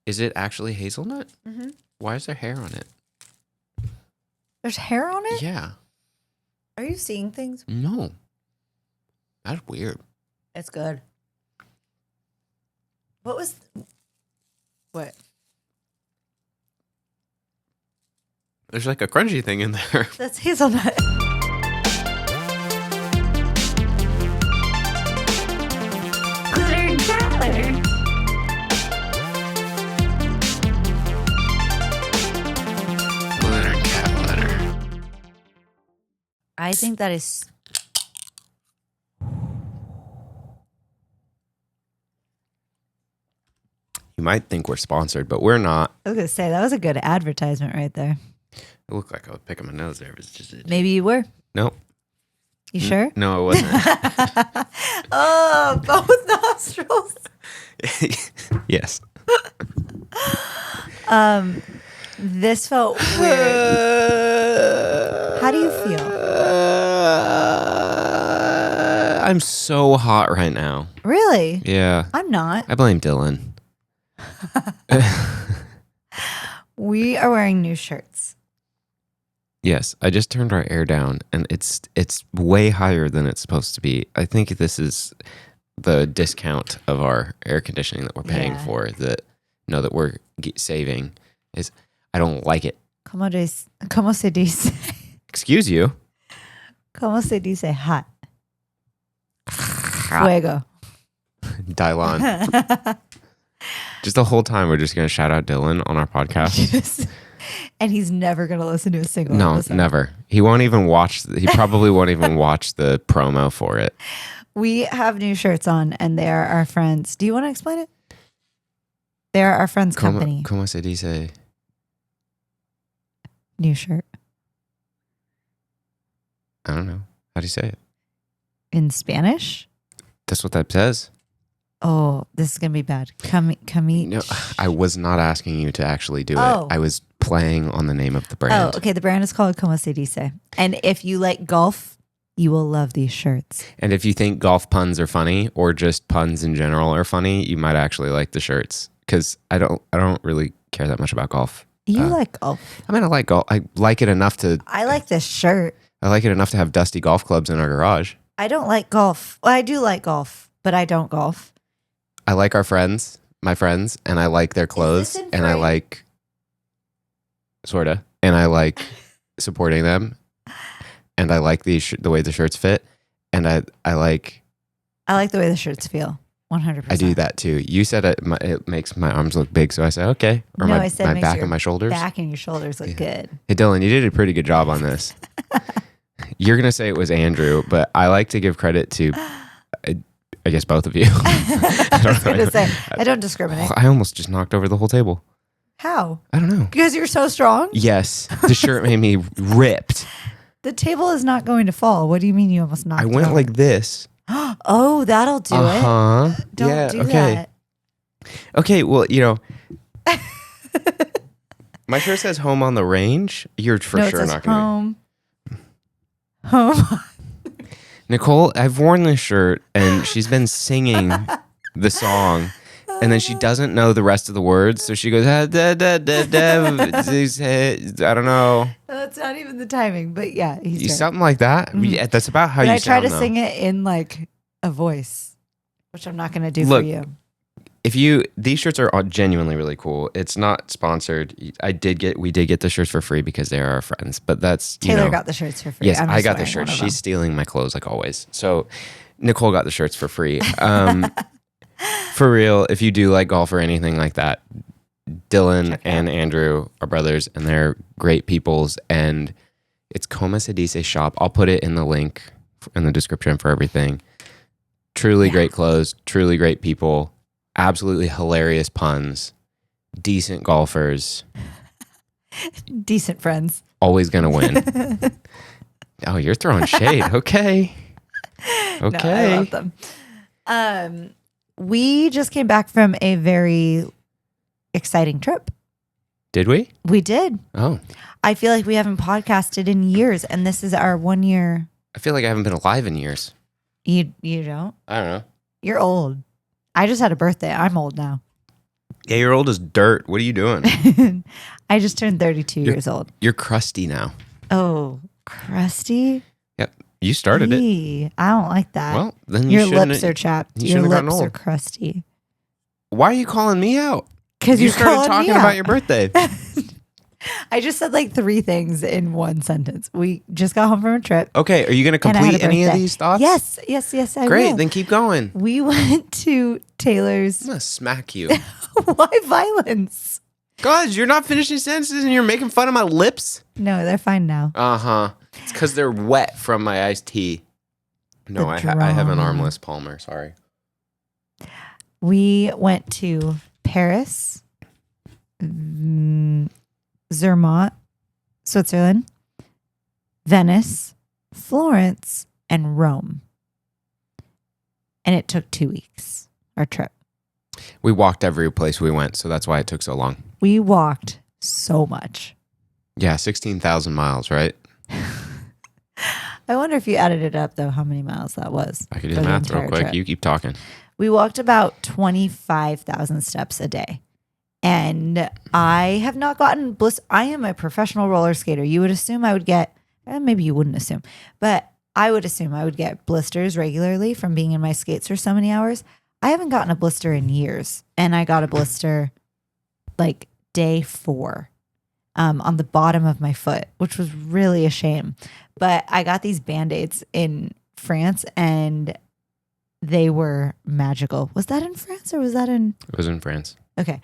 Is it actually hazelnut? Mm-hmm. Why is there hair on it? There's hair on it? Yeah. Are you seeing things? No. That's weird. It's good. What? There's like a crunchy thing in there. That's hazelnut. Glitter cat litter. Glitter cat litter. I think that is... You might think we're sponsored, but we're not. I was going to say, that was a good advertisement right there. It looked like I was picking my nose there. It was just Maybe you were. Nope. You sure? No, it wasn't. Oh, both nostrils. Yes. This felt weird. How do you feel? I'm so hot right now. Really? Yeah. I'm not. I blame Dylan. We are wearing new shirts. Yes, I just turned our air down, and it's way higher than it's supposed to be. I think this is the discount of our air conditioning that we're paying for. That that we're saving is. I don't like it. ¿Cómo se dice? Excuse you. ¿Cómo se dice hot? Fuego. Dylan. Just the whole time, we're just going to shout out Dylan on our podcast. And he's never going to listen to a single No, episode. never. He won't even watch. He probably won't even watch the promo for it. We have new shirts on, and they are our friends. Do you want to explain it? They are our friends' company. ¿Cómo se dice? New shirt. I don't know. How do you say it? In Spanish? That's what that says. Oh, this is going to be bad. Cami. No, I was not asking you to actually do Oh. it. I was playing on the name of the brand. Oh, okay. The brand is called Como se dice. And if you like golf, you will love these shirts. And if you think golf puns are funny or just puns in general are funny, you might actually like the shirts. Because I don't really care that much about golf. You like golf. I mean, I like golf. I like it enough to I like this shirt. have dusty golf clubs in our garage. I don't like golf. Well, I do like golf, but I don't golf. I like my friends, and I like their clothes, in and I frame? like, sorta, and I like supporting them, and I like the way the shirts fit, and I like the way the shirts feel. 100%. I do that too. You said it makes my arms look big, so I said okay, or No, my I said it makes back your and my shoulders. Back and your shoulders look good. Hey Dylan, you did a pretty good job on this. You're gonna say it was Andrew, but I like to give credit to, I guess both of you. I was going to say, I don't discriminate. I almost just knocked over the whole table. How? I don't know. Because you're so strong? Yes, the shirt made me ripped. The table is not going to fall. What do you mean you almost knocked I it went over? like this. Oh, that'll do it. Don't do that. Okay, well, my shirt says home on the range. You're for No, it sure says not going to home. Nicole, I've worn this shirt and she's been singing the song and then she doesn't know the rest of the words. So she goes, I don't know. That's not even the timing, but yeah, he's right. Something like that. Yeah, that's about how But you I try sound, to sing it in like a voice, which I'm not going to do Look, for you. These shirts are all genuinely really cool. It's not sponsored. We did get the shirts for free because they are our friends, but that's, Taylor got the shirts for free. Yes, I'm I just got the wearing shirts. one of them. She's stealing my clothes like always. So Nicole got the shirts for free. For real, if you do like golf or anything like that, Dylan and Andrew are brothers and they're great peoples. And it's Como se dice shop. I'll put it in the link in the description for everything. Truly great clothes, truly great people, absolutely hilarious puns, decent golfers. Decent friends. Always going to win. Oh, you're throwing shade. Okay. No, I love them. We just came back from a very exciting trip. Did we? We did. Oh. I feel like we haven't podcasted in years, and this is our 1 year. I feel like I haven't been alive in years. You don't? I don't know. You're old. I just had a birthday. I'm old now. 8-year-old is dirt. What are you doing? I just turned 32 years old. You're crusty now. Oh, crusty? Yep. You started it. Eee, I don't like that. Well, then you Your shouldn't lips are chapped. you Your shouldn't have gotten lips are old. crusty. Why are you calling me out? Because You you're started calling talking me about out. your birthday. I just said like 3 things in one sentence. We just got home from a trip. Okay, are you going to and I had complete a any of birthday. these thoughts? Yes, I Great, will. then keep going. We went to Taylor's. I'm going to smack you. Why violence? God, you're not finishing sentences and you're making fun of my lips? No, they're fine now. Uh-huh. It's because they're wet from my iced tea. No, I have an drama. armless Palmer. Sorry. We went to Paris, Zermatt, Switzerland, Venice, Florence, and Rome. And it took 2 weeks, our trip. We walked every place we went, so that's why it took so long. We walked so much. Yeah, 16,000 miles, right? I wonder if you added it up, though, how many miles that was. I could do for the the math real entire quick. trip. You keep talking. We walked about 25,000 steps a day. And I have not gotten I am a professional roller skater. You would assume I would get, maybe you wouldn't assume, but I would assume I would get blisters regularly from being in my skates for so many hours. I haven't gotten a blister in years. And I got a blister like day 4 on the bottom of my foot, which was really a shame. But I got these Band-Aids in France and they were magical. Was that in France or was that in? It was in France. Okay.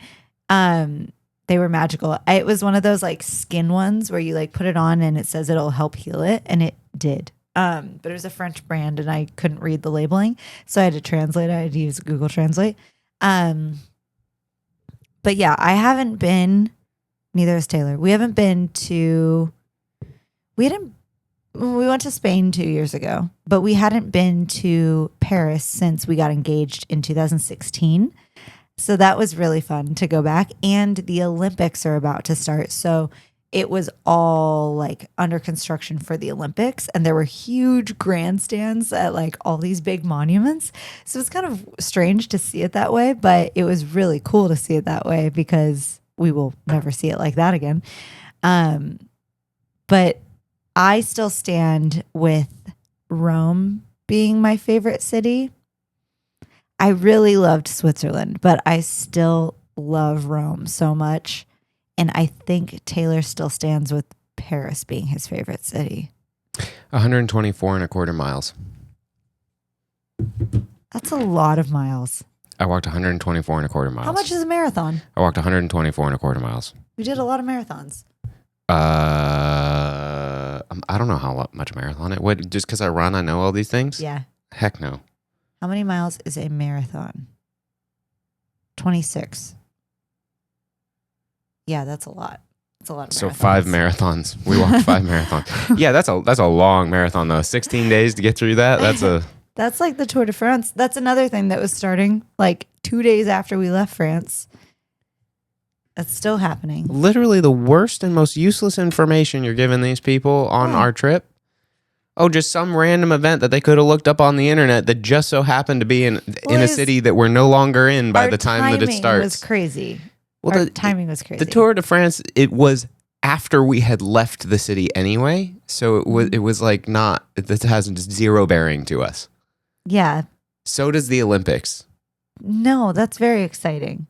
They were magical. It was one of those like skin ones where you like put it on and it says it'll help heal it, and it did. But it was a French brand and I couldn't read the labeling, so I had to translate. I had to use Google Translate. But yeah, I haven't been. Neither has Taylor. We haven't been to. We went to Spain 2 years ago, but we hadn't been to Paris since we got engaged in 2016. So that was really fun to go back. And the Olympics are about to start. So it was all like under construction for the Olympics. And there were huge grandstands at like all these big monuments. So it's kind of strange to see it that way, but it was really cool to see it that way because we will never see it like that again. But I still stand with Rome being my favorite city. I really loved Switzerland, but I still love Rome so much. And I think Taylor still stands with Paris being his favorite city. 124 and a quarter miles. That's a lot of miles. I walked 124 and a quarter miles. How much is a marathon? I walked 124 and a quarter miles. We did a lot of marathons. I don't know how much a marathon it would. Just because I run, I know all these things? Yeah. Heck no. How many miles is a marathon? 26. Yeah, that's a lot. It's a lot of So marathons. 5 marathons. We walked 5 marathons. Yeah, that's a long marathon though. 16 days to get through that. That's like the Tour de France. That's another thing that was starting like 2 days after we left France. That's still happening. Literally the worst and most useless information you're giving these people on our trip. Oh, just some random event that they could have looked up on the internet that just so happened to be in a city that we're no longer in by the time that it starts. Timing was crazy. Well, The timing was crazy. The Tour de France, it was after we had left the city anyway, so it was like not. This has 0 bearing to us. Yeah. So does the Olympics. No, that's very exciting.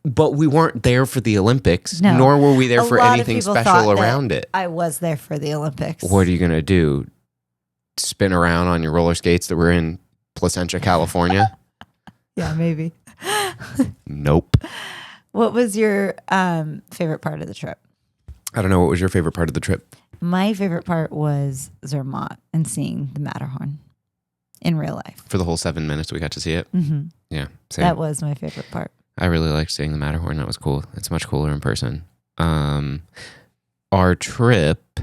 But we weren't there for the Olympics, No. nor were we there A for lot of anything people special thought that around it. I was there for the Olympics. What are you gonna do? Spin around on your roller skates that were in Placentia, California? Yeah, maybe. Nope. What was your favorite part of the trip? I don't know. What was your favorite part of the trip? My favorite part was Zermatt and seeing the Matterhorn in real life. For the whole 7 minutes we got to see it. Mm-hmm. Yeah, same. That was my favorite part. I really liked seeing the Matterhorn. That was cool. It's much cooler in person. Our trip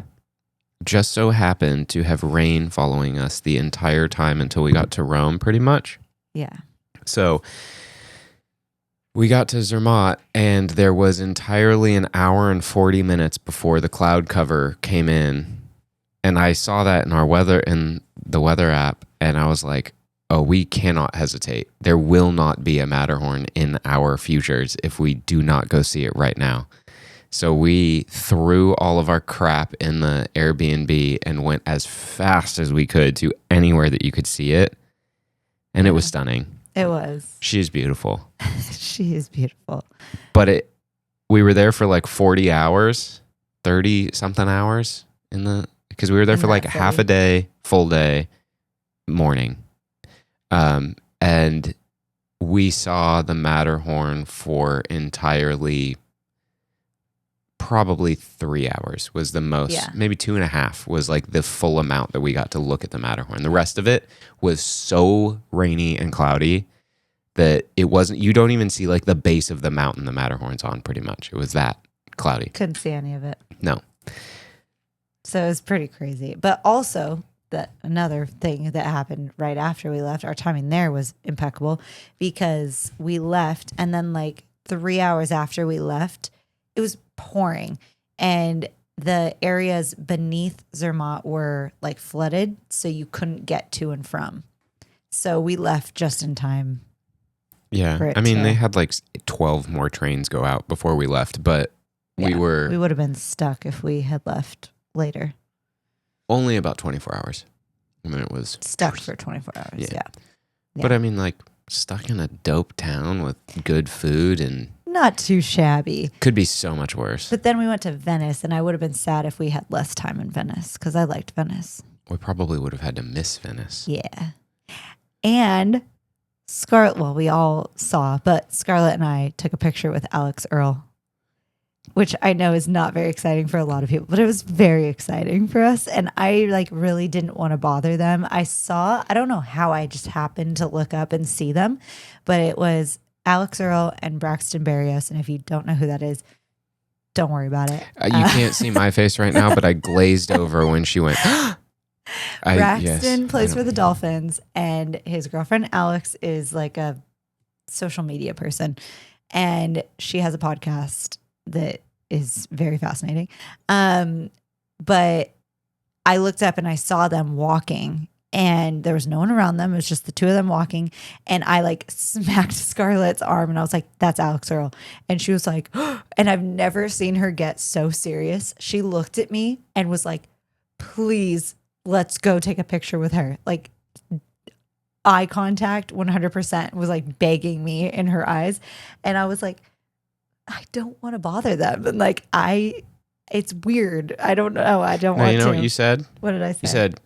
just so happened to have rain following us the entire time until we got to Rome, pretty much. Yeah. So we got to Zermatt, and there was entirely an hour and 40 minutes before the cloud cover came in. And I saw that in the weather app, and I was like, oh, we cannot hesitate. There will not be a Matterhorn in our futures if we do not go see it right now. So we threw all of our crap in the Airbnb and went as fast as we could to anywhere that you could see it. And it was stunning. It was. She is beautiful. She is beautiful. But we were there for like 40 hours, 30 something hours because we were there for like half a day, full day, morning. And we saw the Matterhorn for entirely probably 3 hours was the most, maybe 2.5 was like the full amount that we got to look at the Matterhorn. The rest of it was so rainy and cloudy that it wasn't, you don't even see like the base of the mountain the Matterhorn's on pretty much. It was that cloudy. Couldn't see any of it. No. So it was pretty crazy. But also, that another thing that happened right after we left, our timing there was impeccable because we left and then like 3 hours after we left, it was pouring and the areas beneath Zermatt were like flooded, so you couldn't get to and from. So we left just in time. Yeah. I mean, they had like 12 more trains go out before we left, but we would have been stuck if we had left later. Only about 24 hours. I mean, it was stuck for 24 hours. Yeah. But I mean, like stuck in a dope town with good food and not too shabby. Could be so much worse. But then we went to Venice, and I would have been sad if we had less time in Venice because I liked Venice. We probably would have had to miss Venice. Yeah. And Scarlett, well, we all saw, but Scarlett and I took a picture with Alex Earl, which I know is not very exciting for a lot of people, but it was very exciting for us. And I like really didn't want to bother them. I don't know how I just happened to look up and see them, but it was Alex Earl and Braxton Berrios. And if you don't know who that is, don't worry about it. You can't see my face right now, but I glazed over when she went. Braxton plays for the Dolphins, and his girlfriend Alex is like a social media person, and she has a podcast that is very fascinating. But I looked up and I saw them walking, and there was no one around them. It was just the two of them walking, and I like smacked Scarlett's arm, and I was like, "That's Alex Earl," and she was like, and I've never seen her get so serious. She looked at me and was like, "Please, let's go take a picture with her." Like eye contact 100% was like begging me in her eyes. And I was like, I don't want to bother them. And like, it's weird. I don't know. I don't want to. You know what you said? What did I say? You said,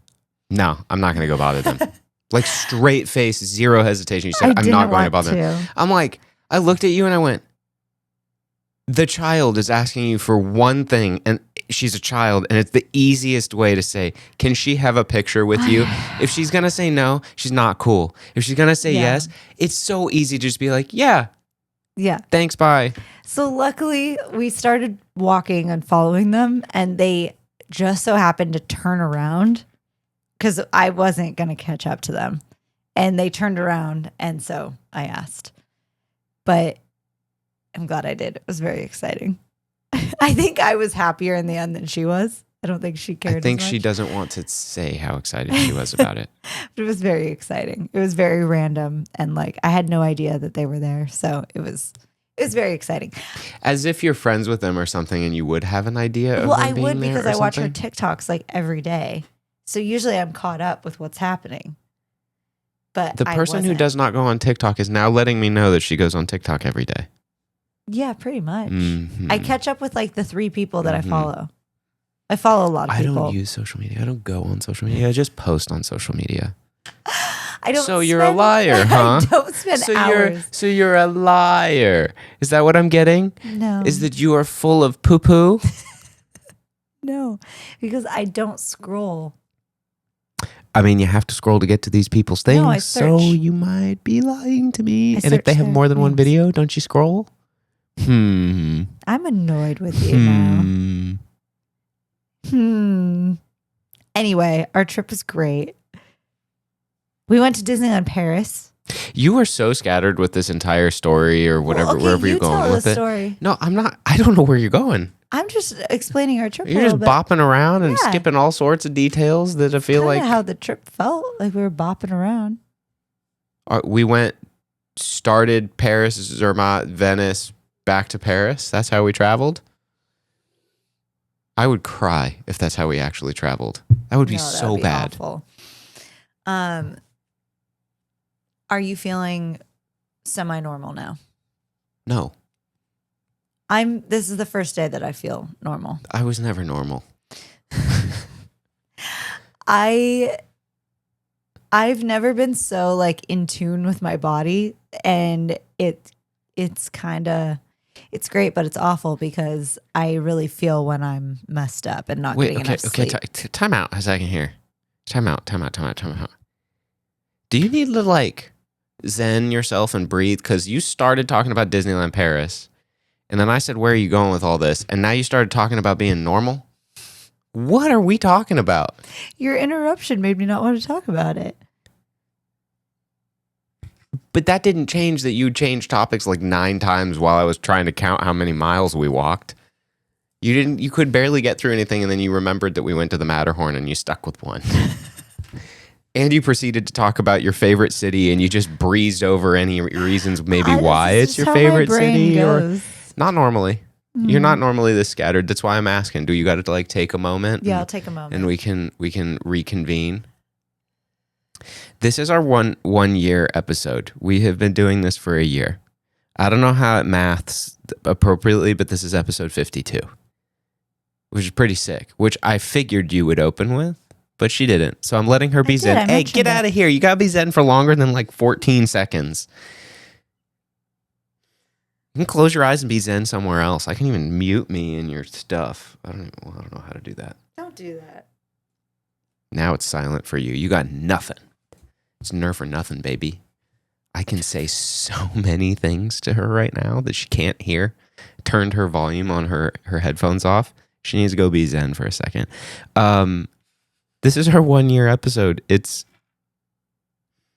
no, I'm not going to go bother them. Like straight face, zero hesitation. You said, I'm not going to bother them. I'm like, I looked at you and I went, the child is asking you for one thing, and she's a child, and it's the easiest way to say, can she have a picture with you? If she's going to say no, she's not cool. If she's going to say yes, it's so easy to just be like, yeah, thanks, bye. So luckily, we started walking and following them, and they just so happened to turn around because I wasn't going to catch up to them. And they turned around, and so I asked. But I'm glad I did. It was very exciting. I think I was happier in the end than she was. I don't think she cared. I think as much. she doesn't want to say how excited she was about it. But it was very exciting. It was very random, and like I had no idea that they were there. So it was very exciting. As if you're friends with them or something, and you would have an idea of them I being would there because or I watch her something? TikToks like every day. So usually I'm caught up with what's happening. But The person who does not go on TikTok is now letting me know that she goes on TikTok every day. Yeah, pretty much. Mm-hmm. I catch up with like the 3 people that I follow. I follow a lot of people. I don't use social media. I don't go on social media. I just post on social media. I don't. So you're a liar, huh? I don't spend hours. So you're a liar. Is that what I'm getting? No. Is that you are full of poo poo? No, because I don't scroll. I mean, you have to scroll to get to these people's things. No, I so search. you might be lying to me. I And if they search have their more than one names. video, don't you scroll? I'm annoyed with you now. Anyway, our trip was great. We went to Disneyland Paris. You were so scattered with this entire story or whatever, wherever you're going tell with the it. story. No, I'm not. I don't know where you're going. I'm just explaining our trip. You're a just little bit. bopping around and Yeah. skipping all sorts of details that I feel Kinda like. how the trip felt like we were bopping around. We started Paris, Zermatt, Venice, back to Paris. That's how we traveled. I would cry if that's how we actually traveled. That would be No, that so would be bad. awful. Are you feeling semi-normal now? No, This is the first day that I feel normal. I was never normal. I've never been so like in tune with my body, and it's great, but it's awful because I really feel when I'm messed up and not getting enough sleep. Time out a second here. Time out. Do you need to like zen yourself and breathe? Because you started talking about Disneyland Paris, and then I said, where are you going with all this? And now you started talking about being normal. What are we talking about? Your interruption made me not want to talk about it. But that didn't change that you changed topics like 9 times while I was trying to count how many miles we walked. You could barely get through anything, and then you remembered that we went to the Matterhorn and you stuck with one. And you proceeded to talk about your favorite city, and you just breezed over any reasons maybe why it's your favorite city. Or not normally. You're not normally this scattered. That's why I'm asking. Do you got to like take a moment? Yeah, I'll take a moment. And we can reconvene. This is our one year episode. We have been doing this for a year. I don't know how it maths appropriately, but this is episode 52, which is pretty sick, which I figured you would open with, but she didn't. So I'm letting her be zen. Hey, get out of here. You got to be zen for longer than like 14 seconds. You can close your eyes and be zen somewhere else. I can even mute me in your stuff. I don't know how to do that. Don't do that. Now it's silent for you. You got nothing. It's nerf or nothing, baby. I can say so many things to her right now that she can't hear. Turned her volume on her headphones off. She needs to go be zen for a second. This is our 1 year episode. It's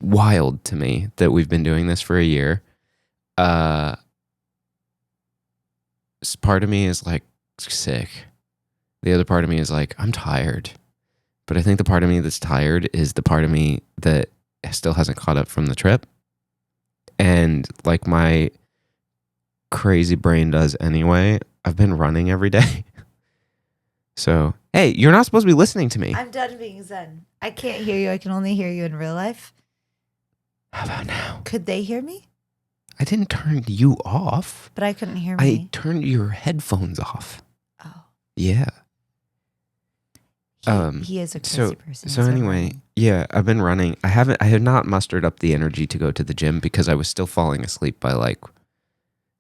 wild to me that we've been doing this for a year. Part of me is like sick. The other part of me is like, I'm tired. But I think the part of me that's tired is the part of me that still hasn't caught up from the trip. And like my crazy brain does anyway, I've been running every day. So, hey, you're not supposed to be listening to me. I'm done being zen. I can't hear you. I can only hear you in real life. How about now? Could they hear me? I didn't turn you off. But I couldn't hear me. I turned your headphones off. Oh. Yeah. He is a crazy person. So anyway, yeah, I've been running. I have not mustered up the energy to go to the gym because I was still falling asleep by like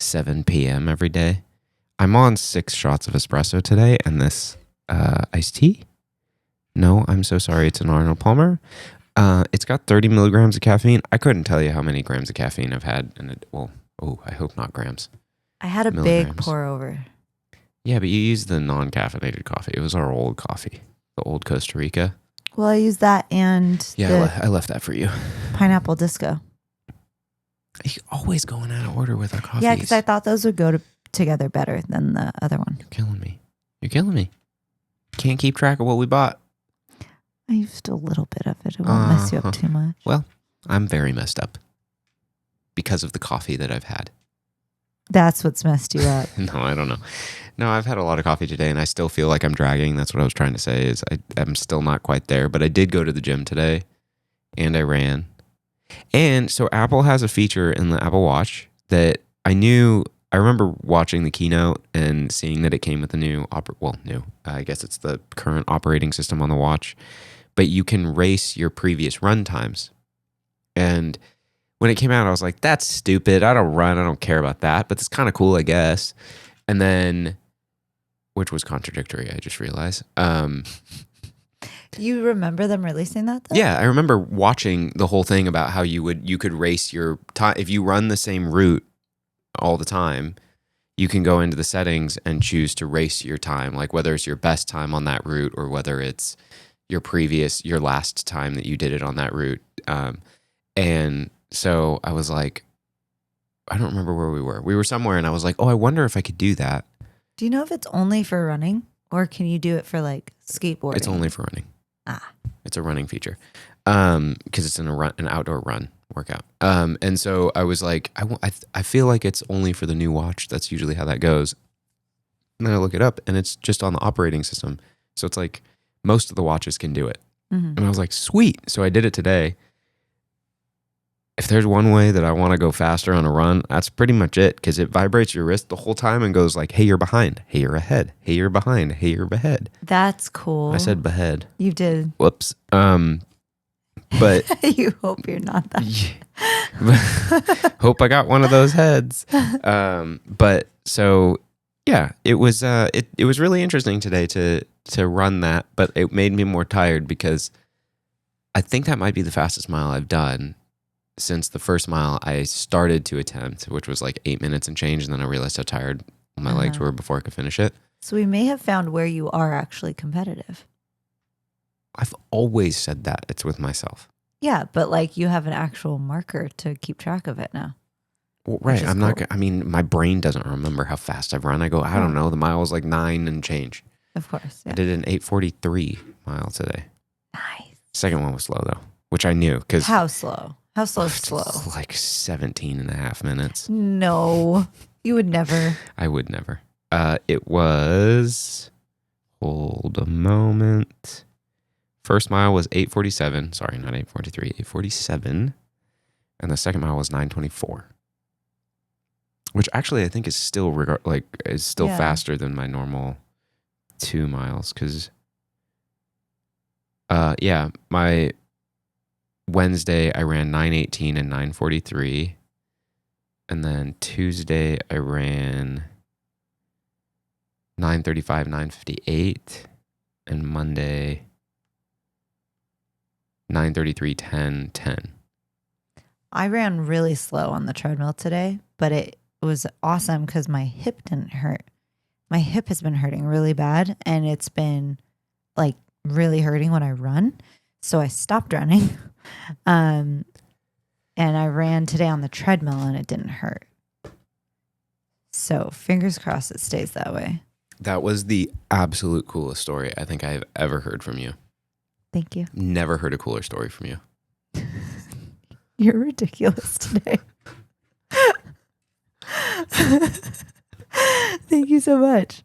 7 p.m. every day. I'm on 6 shots of espresso today and this iced tea. No, I'm so sorry. It's an Arnold Palmer. It's got 30 milligrams of caffeine. I couldn't tell you how many grams of caffeine I've had. I hope not grams. I had a big pour over. Yeah, but you used the non-caffeinated coffee. It was our old coffee, the old Costa Rica. Well, I used that and I left that for you. Pineapple Disco. You're always going out of order with our coffees. Yeah, because I thought those would go together better than the other one. You're killing me. Can't keep track of what we bought. I used a little bit of it. It won't mess you up too much. Well, I'm very messed up because of the coffee that I've had. That's what's messed you up. No, I don't know. No, I've had a lot of coffee today and I still feel like I'm dragging. That's what I was trying to say is I'm still not quite there, but I did go to the gym today and I ran. And so Apple has a feature in the Apple Watch that I remember watching the keynote and seeing that it came with the new, I guess it's the current operating system on the watch, but you can race your previous run times. And when it came out, I was like, that's stupid. I don't run. I don't care about that, but it's kind of cool, I guess. And then, which was contradictory, I just realized. You remember them releasing that though? Yeah, I remember watching the whole thing about how you could race your time. If you run the same route all the time, you can go into the settings and choose to race your time, like whether it's your best time on that route or whether it's your last time that you did it on that route. And so I was like, I don't remember where we were. We were somewhere and I was like, oh, I wonder if I could do that. Do you know if it's only for running or can you do it for like skateboarding? It's only for running. Ah. It's a running feature. Because it's an outdoor run, workout. And so I was like, I feel like it's only for the new watch. That's usually how that goes. And then I look it up, and it's just on the operating system. So it's like most of the watches can do it. Mhm. And I was like, sweet. So I did it today. If there's one way that I want to go faster on a run, that's pretty much it, because it vibrates your wrist the whole time and goes like, hey, you're behind. Hey, you're ahead. Hey, you're behind. Hey, you're ahead. That's cool. I said behead. You did. Whoops. But You hope you're not that. hope I got one of those heads. But so yeah, it was it was really interesting today to run that, but it made me more tired because I think that might be the fastest mile I've done since the first mile I started to attempt, which was like 8 minutes and change, and then I realized how tired my legs were before I could finish it. So we may have found where you are actually competitive. I've always said that. It's with myself. Yeah, but like you have an actual marker to keep track of it now. Well, right. is I'm not, cool. I mean, my brain doesn't remember how fast I've run. I go, I don't know. The mile was like 9 and change. Of course. I Yeah. did an 8:43 mile today. Nice. Second one was slow though, which I knew because How slow? How slow is slow? like 17 and a half minutes. No, you would never. I would never. It was, hold a moment. First mile was 8:47. Sorry, not 8:43, 8:47. And the second mile was 9:24. Which actually I think is still Yeah. faster than my normal 2 miles. Cause my Wednesday I ran 9:18 and 9:43. And then Tuesday I ran 9:35, 9:58. And Monday 9:33, 10, 10. I ran really slow on the treadmill today, but it was awesome because my hip didn't hurt. My hip has been hurting really bad, and it's been like really hurting when I run. So I stopped running. And I ran today on the treadmill and it didn't hurt. So fingers crossed it stays that way. That was the absolute coolest story I think I've ever heard from you. Thank you. Never heard a cooler story from you. You're ridiculous today. Thank you so much.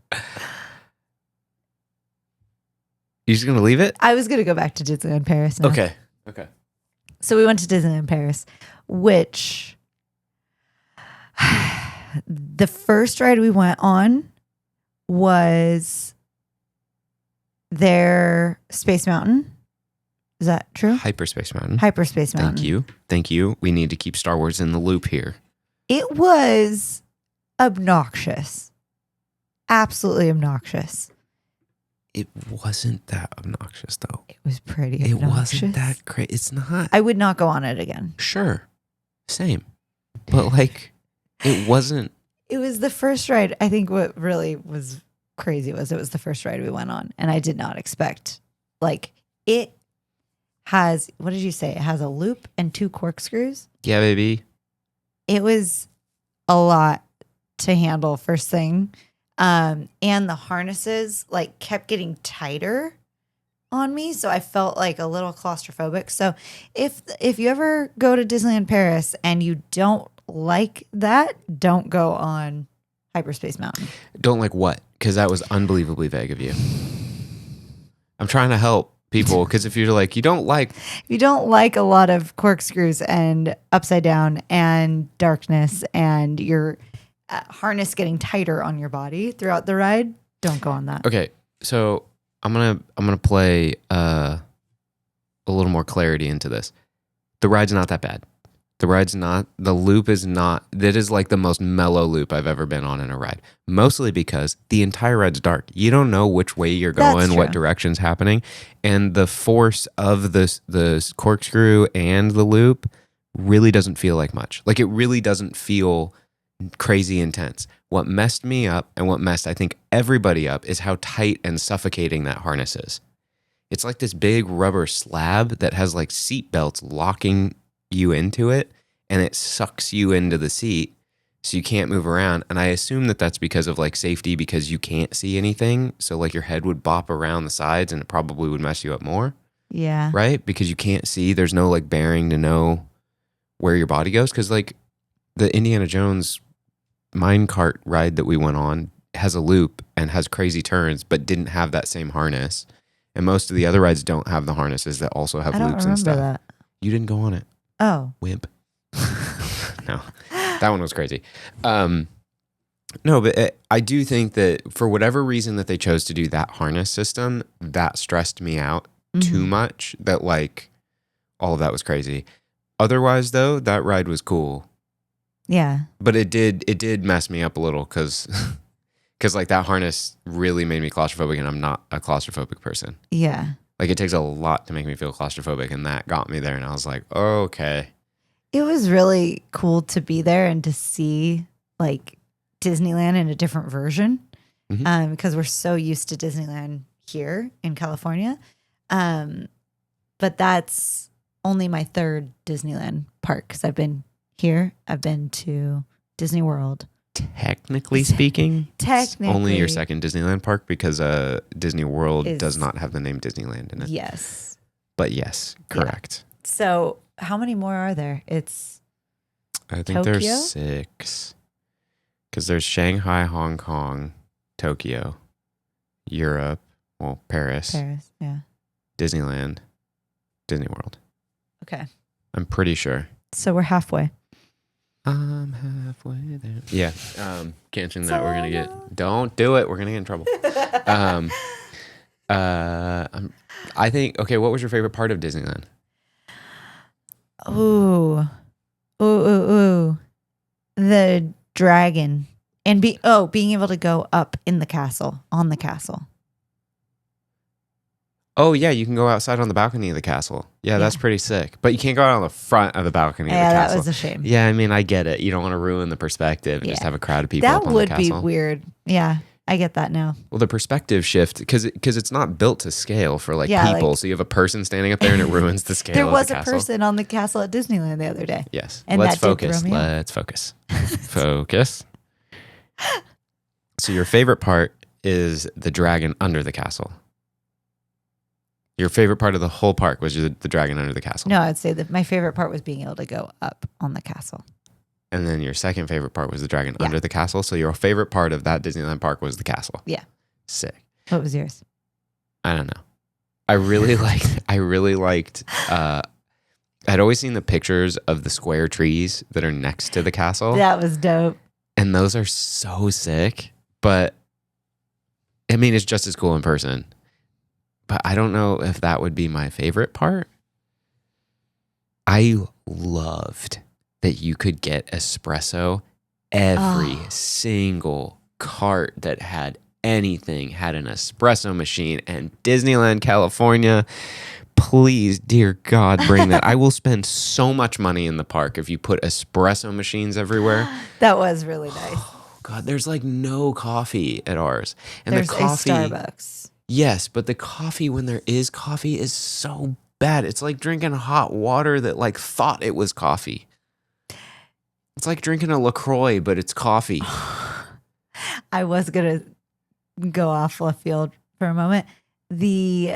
You just gonna leave it? I was going to go back to Disneyland Paris now. Okay. So we went to Disneyland Paris, which the first ride we went on was their Space Mountain. Is that true? Hyperspace Mountain. Hyperspace Mountain. Thank you. We need to keep Star Wars in the loop here. It was obnoxious. Absolutely obnoxious. It wasn't that obnoxious though. It was pretty It obnoxious. wasn't that crazy. It's not. I would not go on it again. Sure. Same. But like, it wasn't. It was the first ride. I think what really was crazy was it was the first ride we went on, and I did not expect, like, it has, what did you say? It has a loop and 2 corkscrews. Yeah, baby. It was a lot to handle first thing. And the harnesses like kept getting tighter on me. So I felt like a little claustrophobic. So if you ever go to Disneyland Paris and you don't like that, don't go on Hyperspace Mountain. Don't like what? Because that was unbelievably vague of you. I'm trying to help people because if you're like, you don't like a lot of corkscrews and upside down and darkness and your harness getting tighter on your body throughout the ride, don't go on that. Okay, so I'm gonna play a little more clarity into this. The ride's not that bad. The loop is not, that is like the most mellow loop I've ever been on in a ride. Mostly because the entire ride's dark. You don't know which way you're going, what direction's happening. And the force of the corkscrew and the loop really doesn't feel like much. Like it really doesn't feel crazy intense. What messed me up and what messed I think everybody up is how tight and suffocating that harness is. It's like this big rubber slab that has like seat belts locking you into it, and it sucks you into the seat so you can't move around. And I assume that that's because of like safety, because you can't see anything, so like your head would bop around the sides and it probably would mess you up more. Yeah. Right? Because you can't see, there's no like bearing to know where your body goes. Because like the Indiana Jones mine cart ride that we went on has a loop and has crazy turns, but didn't have that same harness. And most of the other rides don't have the harnesses that also have I don't loops and remember stuff. that. You didn't go on it, Oh, wimp. No, that one was crazy. No, but I do think that for whatever reason that they chose to do that harness system, that stressed me out too much. That like all of that was crazy. Otherwise, though, that ride was cool. yeah. But it did mess me up a little because like that harness really made me claustrophobic, and I'm not a claustrophobic person. Yeah. Like it takes a lot to make me feel claustrophobic, and that got me there, and I was like, oh, okay. It was really cool to be there and to see like Disneyland in a different version, because we're so used to Disneyland here in California. But that's only my third Disneyland park because I've been here. I've been to Disney World. Technically speaking, it's only your second Disneyland park because Disney World does not have the name Disneyland in it. Yes. But yes, correct. Yeah. So how many more are there? I think Tokyo? there's 6. Because there's Shanghai, Hong Kong, Tokyo, Europe, well, Paris, yeah. Disneyland, Disney World. Okay. I'm pretty sure. So we're halfway. I'm halfway there. Yeah. Canceling that. We're going to get... Don't do it. We're going to get in trouble. I think... Okay, what was your favorite part of Disneyland? Ooh. The dragon. And being able to go up in the castle, on the castle. Oh, yeah, you can go outside on the balcony of the castle. Yeah, that's pretty sick. But you can't go out on the front of the balcony of the castle. Yeah, that was a shame. Yeah, I mean, I get it. You don't want to ruin the perspective and just have a crowd of people that up on would the be castle. weird. Yeah, I get that now. Well, the perspective shift, because it's not built to scale for like Yeah, people. like- So you have a person standing up there and it ruins the scale There of was the a castle. person on the castle at Disneyland the other day. Yes. And Let's that did focus. throw me off. Let's focus. Focus. So your favorite part is the dragon under the castle. Your favorite part of the whole park was the dragon under the castle. No, I'd say that my favorite part was being able to go up on the castle. And then your second favorite part was the dragon under the castle. So your favorite part of that Disneyland park was the castle. Yeah. Sick. What was yours? I don't know. I really liked I'd always seen the pictures of the square trees that are next to the castle. That was dope. And those are so sick. But I mean, it's just as cool in person. But I don't know if that would be my favorite part. I loved that you could get espresso. Every single cart that had anything had an espresso machine. And Disneyland, California, please, dear God, bring that. I will spend so much money in the park if you put espresso machines everywhere. That was really nice. God, there's like no coffee at ours. And There's the coffee, a Starbucks. yes, but the coffee, when there is coffee, is so bad. It's like drinking hot water that like thought it was coffee. It's like drinking a LaCroix, but it's coffee. I was going to go off left field for a moment. The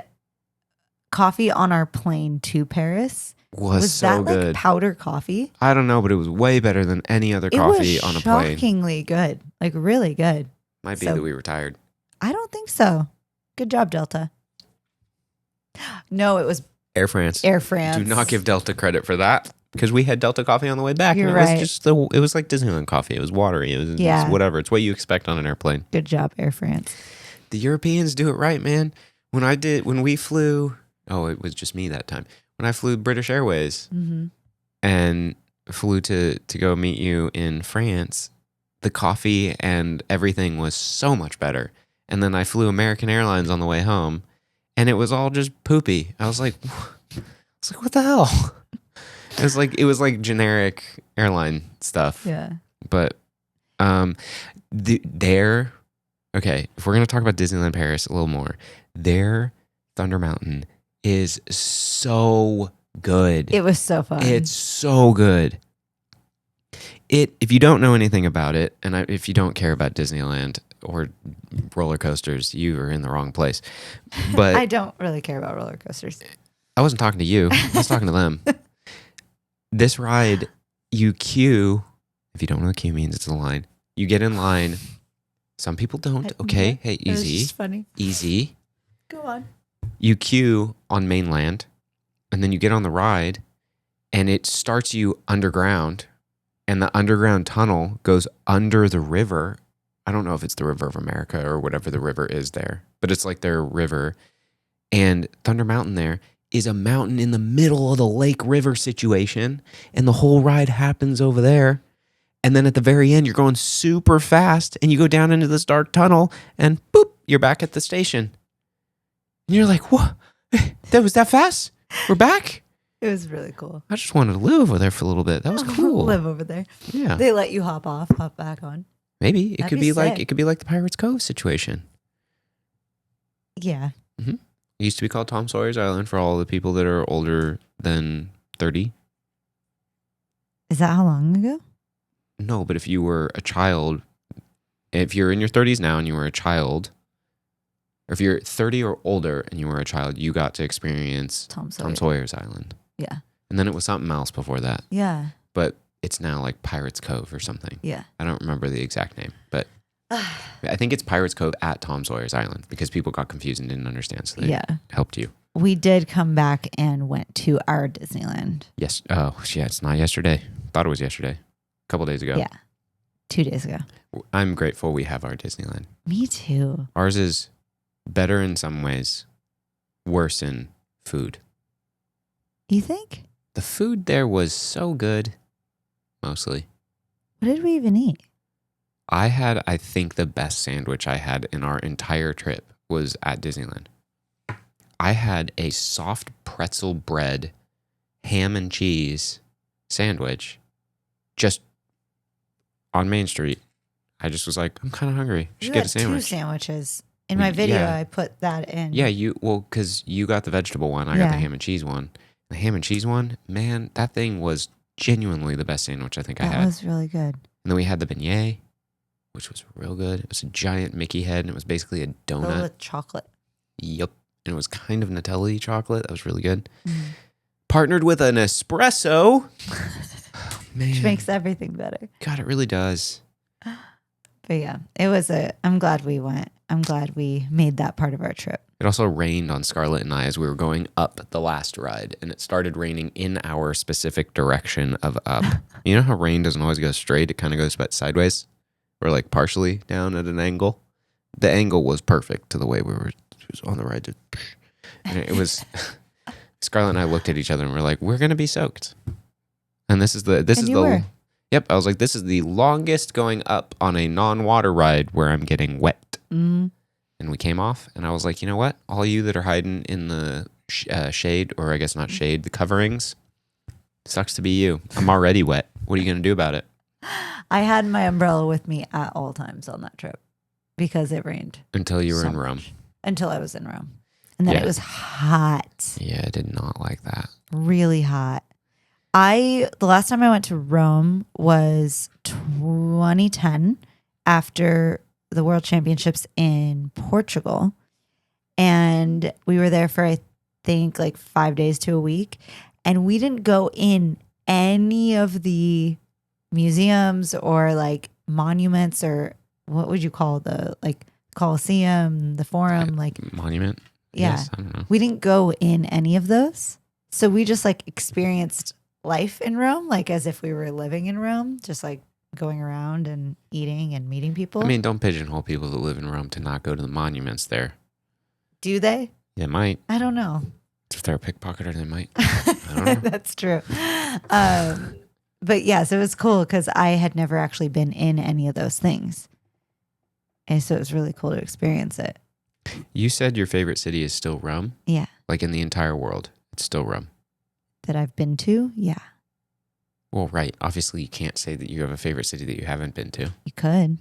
coffee on our plane to Paris, Was so that good. like powder coffee? I don't know, but it was way better than any other coffee it was on a plane. shockingly good. Like really good. Might be So- that we were tired. I don't think so. Good job, Delta. No, it was Air France. Air France. Do not give Delta credit for that because we had Delta coffee on the way back. You're and it right. was just it was like Disneyland coffee. It was watery. It was Yeah. whatever. It's what you expect on an airplane. Good job, Air France. The Europeans do it right, man. When we flew, it was just me that time. When I flew British Airways Mm-hmm. and flew to go meet you in France, the coffee and everything was so much better. And then I flew American Airlines on the way home, and it was all just poopy. I was like, what the hell? It was like generic airline stuff. Yeah. But okay, if we're gonna talk about Disneyland Paris a little more, their Thunder Mountain is so good. It was so fun. It's so good. If you don't know anything about it, and if you don't care about Disneyland or roller coasters, you are in the wrong place. But I don't really care about roller coasters. I wasn't talking to you. I was talking to them. This ride, you queue. If you don't know what queue means, it's a line. You get in line. Some people don't. Okay. Hey, It was easy. just funny. Easy. Go on. You queue on mainland, and then you get on the ride, and it starts you underground, and the underground tunnel goes under the river. I don't know if it's the River of America or whatever the river is there, but it's like their river. And Thunder Mountain there is a mountain in the middle of the lake river situation, and the whole ride happens over there. And then at the very end, you're going super fast, and you go down into this dark tunnel, and boop, you're back at the station. And you're like, what? That was that fast? We're back? It was really cool. I just wanted to live over there for a little bit. That was cool. Live over there. Yeah. They let you hop off, hop back on. Maybe it That'd could be be like sick. it could be like the Pirates Cove situation. Yeah. It used to be called Tom Sawyer's Island for all the people that are older than 30. Is that how long ago? No, but if you were a child, if you're in your 30s now and you were a child, or if you're 30 or older and you were a child, you got to experience Tom Sawyer. Tom Sawyer's Island. Yeah. And then it was something else before that. Yeah. But it's now like Pirates Cove or something. Yeah. I don't remember the exact name, but I think it's Pirates Cove at Tom Sawyer's Island because people got confused and didn't understand. So they Yeah. helped you. We did come back and went to our Disneyland. Yes. Oh, yeah. It's not yesterday. Thought it was yesterday. A couple days ago. Yeah. 2 days ago. I'm grateful we have our Disneyland. Me too. Ours is better in some ways, worse in food. You think? The food there was so good, mostly. What did we even eat? I think the best sandwich I had in our entire trip was at Disneyland. I had a soft pretzel bread, ham and cheese sandwich just on Main Street. I just was like, I'm kind of hungry. I should You get had a sandwich. 2 sandwiches. In my video, Yeah. I put that in. Yeah, because you got the vegetable one, I got the Yeah. ham and cheese one. The ham and cheese one, man, that thing was genuinely the best sandwich I think I That had. was really good. And then we had the beignet, which was real good. It was a giant Mickey head, and it was basically a Filled donut. with chocolate. Yep. And it was kind of Nutella-y chocolate. That was really good. Mm. Partnered with an espresso. Man, Which makes everything better. God, it really does. But yeah, I'm glad we went. I'm glad we made that part of our trip. It also rained on Scarlett and I as we were going up the last ride, and it started raining in our specific direction of up. You know how rain doesn't always go straight? It kind of goes sideways or like partially down at an angle. The angle was perfect to the way we were on the ride. And it was Scarlett and I looked at each other and we're like, we're going to be soaked. And this is the were. Yep, I was like, this is the longest going up on a non-water ride where I'm getting wet. Mm. And we came off, and I was like, you know what? All you that are hiding in the shade, or I guess not shade, the coverings, sucks to be you. I'm already wet. What are you going to do about it? I had my umbrella with me at all times on that trip because it rained Until you were so in Rome. much. Until I was in Rome. And then Yeah. it was hot, Yeah, I did not like that. really hot. The last time I went to Rome was 2010 after the World Championships in Portugal. And we were there for, I think, like 5 days to a week. And we didn't go in any of the museums or like monuments, or what would you call the like Colosseum, the Forum, like Monument? yeah. Yes, I don't know. We didn't go in any of those. So we just like experienced life in Rome, like as if we were living in Rome, just like going around and eating and meeting people. I mean, don't pigeonhole people that live in Rome to not go to the monuments there. do they? They might. I don't know. If they're a pickpocketer, they might. I don't know. That's true. But yes, it was cool because I had never actually been in any of those things. And so it was really cool to experience it. You said your favorite city is still Rome? Yeah. Like in the entire world, it's still Rome. That I've been to. Yeah. Well, right. Obviously, you can't say that you have a favorite city that you haven't been to. You could.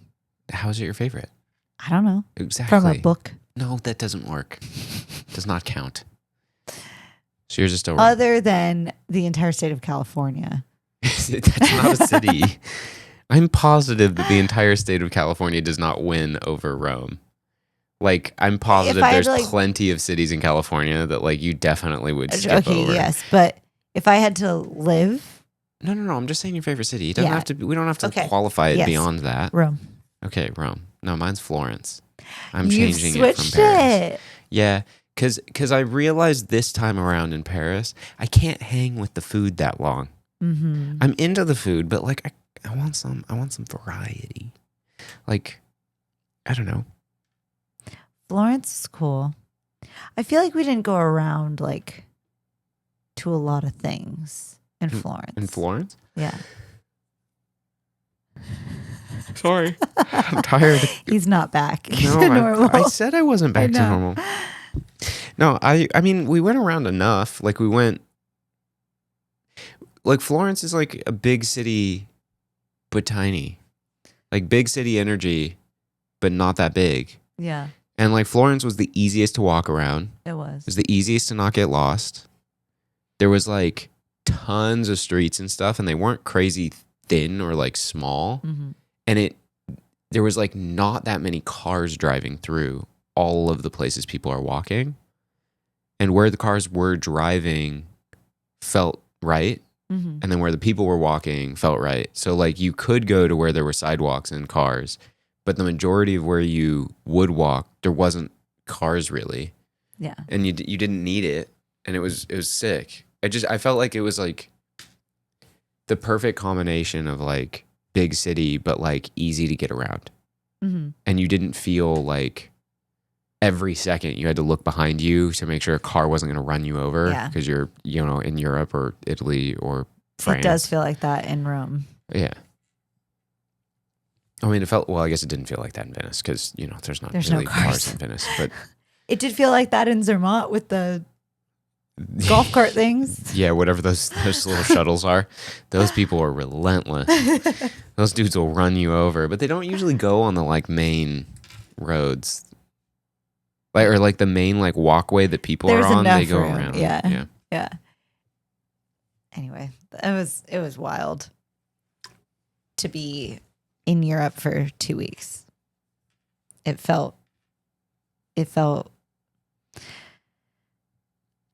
How is it your favorite? I don't know. Exactly. From a book. No, that doesn't work. Does not count. So yours is still Rome. Other than the entire state of California. That's not a city. I'm positive that the entire state of California does not win over Rome. Like, I'm positive I had there's to, like- plenty of cities in California that, like, you definitely would skip Okay, over. yes. But if I had to live No. I'm just saying your favorite city. You don't Yeah. have to. We don't have to Okay. qualify it Yes. beyond that. Rome. Okay, Rome. No, mine's Florence. I'm You've changing it from switched Paris. it. Yeah, because I realized this time around in Paris, I can't hang with the food that long. Mm-hmm. I'm into the food, but like I want some variety. Like, I don't know. Florence is cool. I feel like we didn't go around like to a lot of things in Florence. In Florence? Yeah. Sorry. I'm tired. He's not back to No, normal. I said I wasn't back to know. normal. No, I mean, we went around enough. Like, we went... Like, Florence is like a big city, but tiny. Like, big city energy, but not that big. Yeah, And, like, Florence was the easiest to walk around. it It was. was the easiest to not get lost. There was, like, tons of streets and stuff, and they weren't crazy thin or, like, small. Mm-hmm. And there was, like, not that many cars driving through all of the places people are walking. And where the cars were driving felt right. Mm-hmm. And then where the people were walking felt right. So, like, you could go to where there were sidewalks and cars, but the majority of where you would walk, there wasn't cars really. Yeah. And you didn't need it. And it was sick. I felt like it was, like, the perfect combination of, like, big city, but, like, easy to get around. Mm-hmm. And you didn't feel like every second you had to look behind you to make sure a car wasn't going to run you over Yeah. because you're, in Europe or Italy or France. It does feel like that in Rome. Yeah. I mean, I guess it didn't feel like that in Venice because, there's not There's really no cars cars. in Venice. But It did feel like that in Zermatt with the golf cart things. yeah, whatever those little shuttles are, those people are relentless. Those dudes will run you over, but they don't usually go on the, like, main roads. Or like the main, like, walkway that people There's are on, they enough go room, around. yeah. Yeah. Anyway, it was wild to be in Europe for 2 weeks. It felt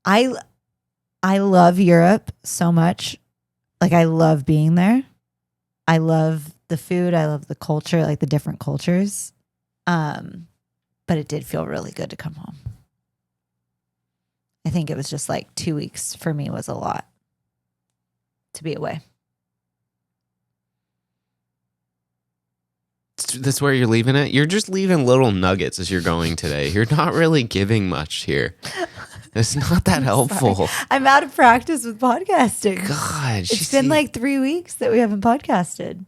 I love Europe so much. Like, I love being there. I love the food, I love the culture, like the different cultures. But it did feel really good to come home. I think it was just like 2 weeks for me was a lot to be away. That's where you're leaving it? You're just leaving little nuggets as you're going today. You're not really giving much here. It's not that helpful. I'm out of practice with podcasting. God. It's been like 3 weeks that we haven't podcasted.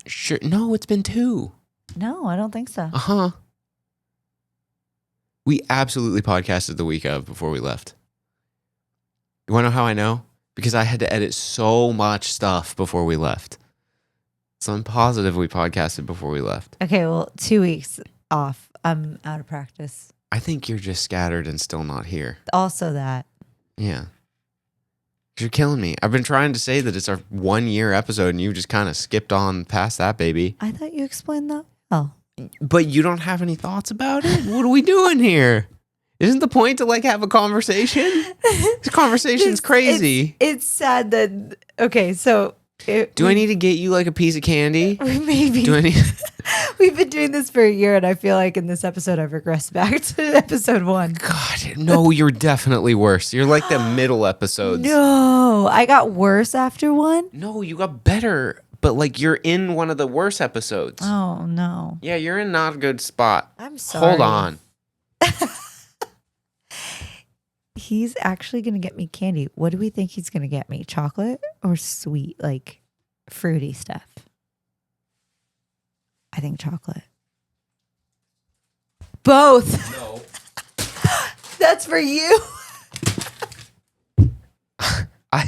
Sure. No, it's been 2. No, I don't think so. Uh-huh. We absolutely podcasted the week of before we left. You want to know how I know? Because I had to edit so much stuff before we left. So I'm positive we podcasted before we left. Okay, well, 2 weeks off. I'm out of practice. I think you're just scattered and still not here. Also that. Yeah. You're killing me. I've been trying to say that it's our 1 year episode and you just kind of skipped on past that, baby. I thought you explained that well. But you don't have any thoughts about it? What are we doing here? Isn't the point to, like, have a conversation? This conversation's crazy. It's sad that, okay, so. Do I need to get you, like, a piece of candy? Maybe. Do I need... We've been doing this for a year, and I feel like in this episode, I've regressed back to episode 1. God, no, you're definitely worse. You're like the middle episodes. No, I got worse after 1. No, you got better, but, like, you're in one of the worst episodes. Oh, no. Yeah, you're in not a good spot. I'm sorry. Hold on. He's actually going to get me candy. What do we think he's going to get me? Chocolate or sweet, like fruity stuff? I think chocolate. Both. No. That's for you. I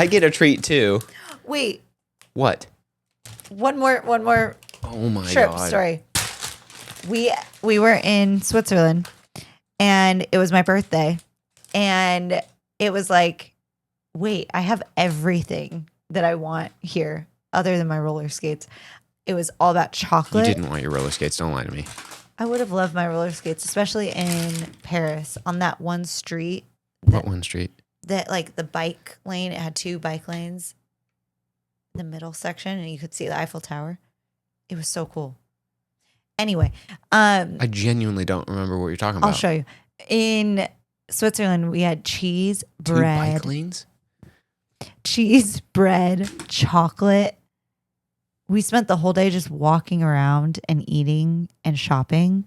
get a treat too. Wait, What? one more Oh my trip God. story. We were in Switzerland and it was my birthday and it was like, wait, I have everything that I want here other than my roller skates. It was all about You chocolate. didn't want your roller skates. Don't lie to me. I would have loved my roller skates, especially in Paris on that one street. What one street? that like the bike lane, it had 2 bike lanes in the middle section, and you could see the Eiffel Tower. It was so cool. Anyway, I genuinely don't remember what you're talking about. I'll show you. In Switzerland, we had cheese, 2 bread, bike lanes? cheese, bread, chocolate. We spent the whole day just walking around and eating and shopping.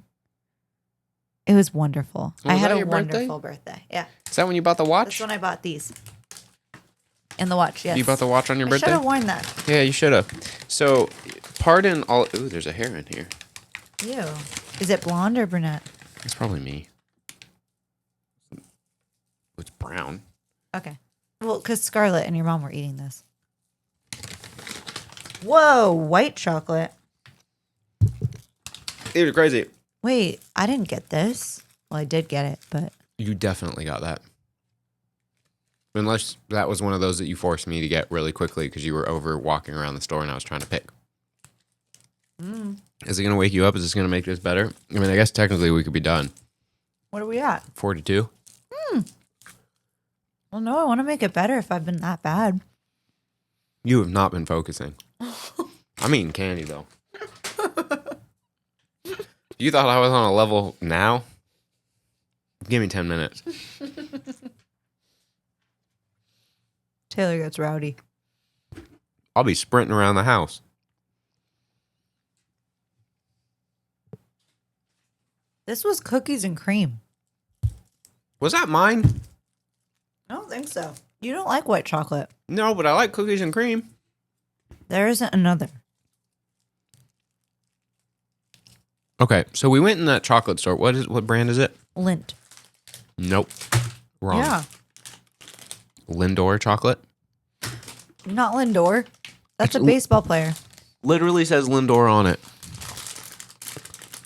It was wonderful. Was I had that a your birthday? wonderful birthday. Yeah. Is that when you bought the watch? That's when I bought these. And the watch, yes. You bought the watch on your I should birthday? have worn that. Yeah, you should have. So, pardon all. Ooh, there's a hair in here. Ew. Is it blonde or brunette? It's probably me. It's brown. Okay. Well, because Scarlett and your mom were eating this. Whoa, white chocolate. It was crazy. Wait, I didn't get this. Well, I did get it, but You definitely got that. Unless that was one of those that you forced me to get really quickly because you were over walking around the store and I was trying to pick. Is it going to wake you up? Is this going to make this better? I mean, I guess technically we could be done. what are we at? 42? Well, no, I want to make it better if I've been that bad. You have not been focusing. I'm eating candy, though. You thought I was on a level now? Give me 10 minutes. Taylor gets rowdy. I'll be sprinting around the house. This was cookies and cream. Was that mine? I don't think so. You don't like white chocolate. No, but I like cookies and cream. There isn't another. Okay, so we went in that chocolate store. What brand is it? Lindt. Nope. Wrong. Yeah. Lindor chocolate? Not Lindor. That's a It's baseball player. Literally says Lindor on it.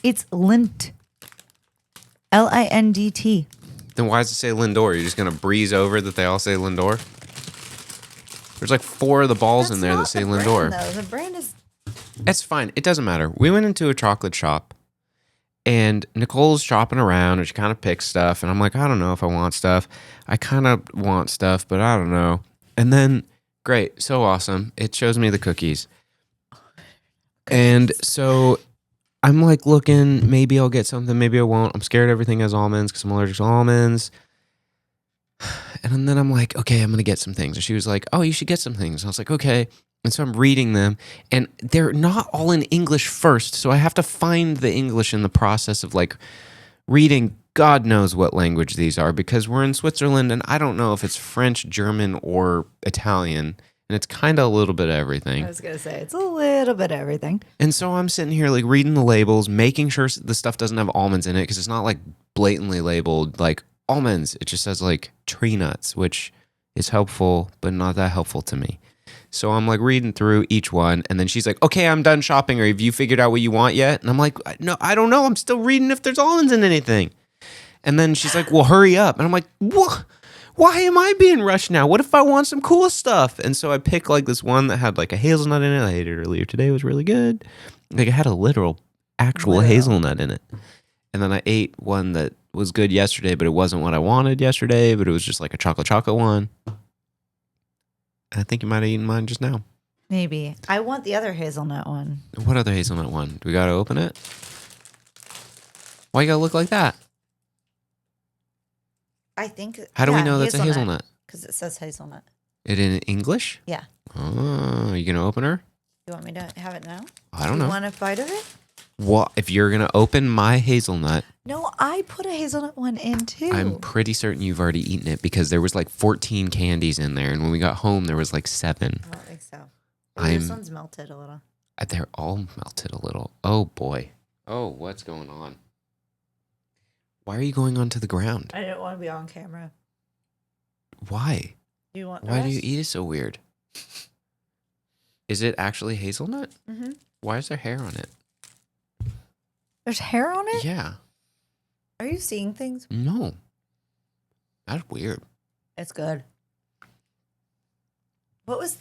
It's Lindt. Lindt. Then why does it say Lindor? You're just going to breeze over that they all say Lindor? There's like 4 of the balls in there that say Lindor. Brand, though. The brand is. It's fine. It doesn't matter. We went into a chocolate shop and Nicole's shopping around and she kind of picks stuff. And I'm like, I don't know if I want stuff. I kind of want stuff, but I don't know. And then, great. So awesome. It shows me the cookies. And so I'm like looking, maybe I'll get something, maybe I won't. I'm scared everything has almonds because I'm allergic to almonds. And then I'm like, okay, I'm going to get some things. And she was like, oh, you should get some things. And I was like, okay. And so I'm reading them and they're not all in English first. So I have to find the English in the process of like reading God knows what language these are because we're in Switzerland and I don't know if it's French, German, or Italian. And it's kind of a little bit of everything. I was going to say, it's a little bit of everything. And so I'm sitting here like reading the labels, making sure the stuff doesn't have almonds in it because it's not like blatantly labeled like almonds. It just says like tree nuts, which is helpful, but not that helpful to me. So I'm like reading through each one. And then she's like, okay, I'm done shopping. Or have you figured out what you want yet? And I'm like, no, I don't know. I'm still reading if there's almonds in anything. And then she's like, well, hurry up. And I'm like, what? Why am I being rushed now? What if I want some cool stuff? And so I pick like this one that had like a hazelnut in it. I ate it earlier today. It was really good. Like it had a actual hazelnut in it. And then I ate one that was good yesterday, but it wasn't what I wanted yesterday, but it was just like a chocolate one. And I think you might have eaten mine just now. Maybe. I want the other hazelnut one. What other hazelnut one? Do we got to open it? Why you got to look like that? I think. How do we know that's a hazelnut? Because it says hazelnut. It in English? Yeah. Oh, are you going to open her? You want me to have it now? I don't know. You want a bite of it? Well, if you're going to open my hazelnut. No, I put a hazelnut one in too. I'm pretty certain you've already eaten it because there was like 14 candies in there. And when we got home, there was like 7. I don't think so. This one's melted a little. They're all melted a little. Oh, boy. Oh, what's going on? Why are you going onto the ground? I didn't want to be on camera. Why? Do you want the Why do rest? you eat it so weird? Is it actually hazelnut? Mm-hmm. Why is there hair on it? There's hair on it? Yeah. Are you seeing things? No. That's weird. It's good. What?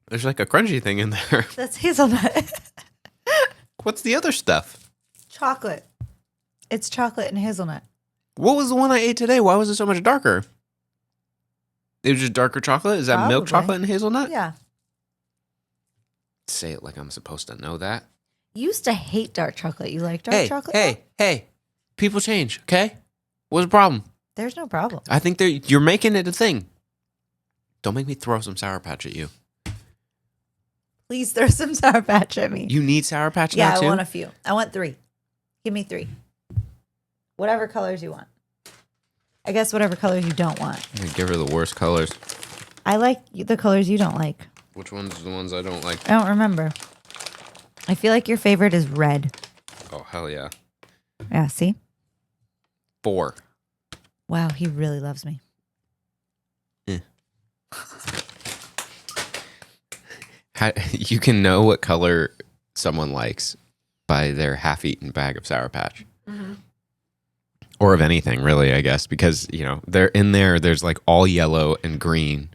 There's like a crunchy thing in there. That's hazelnut. What's the other stuff? Chocolate. It's chocolate and hazelnut. What was the one I ate today? Why was it so much darker? It was just darker chocolate? Is that milk Probably. chocolate and hazelnut? Yeah. Say it like I'm supposed to know that. You used to hate dark chocolate. You like dark chocolate? Hey. People change, okay? What's the problem? There's no problem. I think you're making it a thing. Don't make me throw some Sour Patch at you. Please throw some Sour Patch at me. You need Sour Patch Yeah, now, too? I want a few. I want 3. Give me 3. Whatever colors you want. I guess whatever colors you don't want. I'm gonna give her the worst colors. I like the colors you don't like. Which ones are the ones I don't like? I don't remember. I feel like your favorite is red. Oh, hell yeah. Yeah, see? 4. Wow, he really loves me. You can know what color someone likes by their half-eaten bag of Sour Patch. Mm-hmm. Or of anything, really, I guess. Because, they're in there, there's like all yellow and green.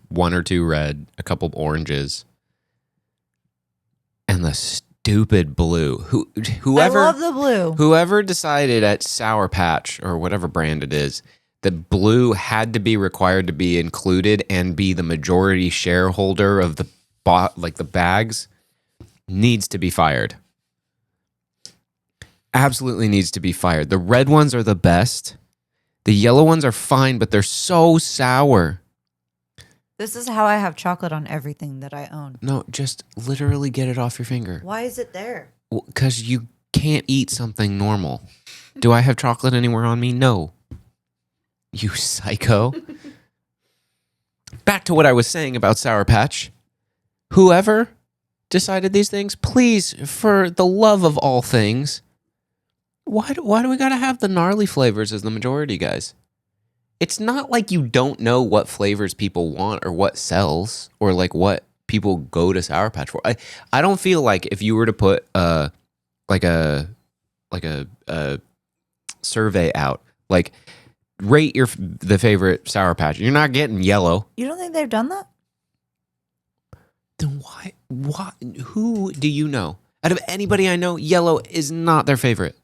1 or 2 red, a couple oranges. And the stupid blue. Whoever I love the blue. Whoever decided at Sour Patch or whatever brand it is that blue had to be required to be included and be the majority shareholder of the bags needs to be fired. Absolutely needs to be fired. The red ones are the best. The yellow ones are fine, but they're so sour. This is how I have chocolate on everything that I own. No, just literally get it off your finger. Why is it there? Because you can't eat something normal. Do I have chocolate anywhere on me? No. You psycho. Back to what I was saying about Sour Patch. Whoever decided these things, please, for the love of all things, why do we gotta have the gnarly flavors as the majority, guys? It's not like you don't know what flavors people want or what sells or like what people go to Sour Patch for. I don't feel like if you were to put a survey out, like rate the favorite Sour Patch, you're not getting yellow. You don't think they've done that? Then why? Who do you know? Out of anybody I know, yellow is not their favorite.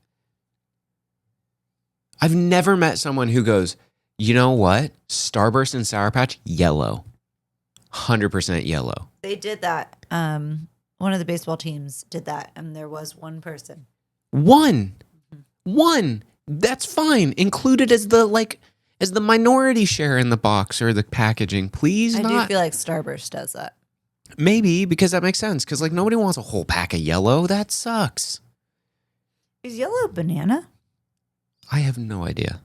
I've never met someone who goes, you know what? Starburst and Sour Patch, yellow. 100% yellow. They did that. One of the baseball teams did that, and there was one person. One. That's fine. Included as the minority share in the box or the packaging. Please I not. do feel like Starburst does that. Maybe, because that makes sense. Because nobody wants a whole pack of yellow. That sucks. Is yellow banana? I have no idea.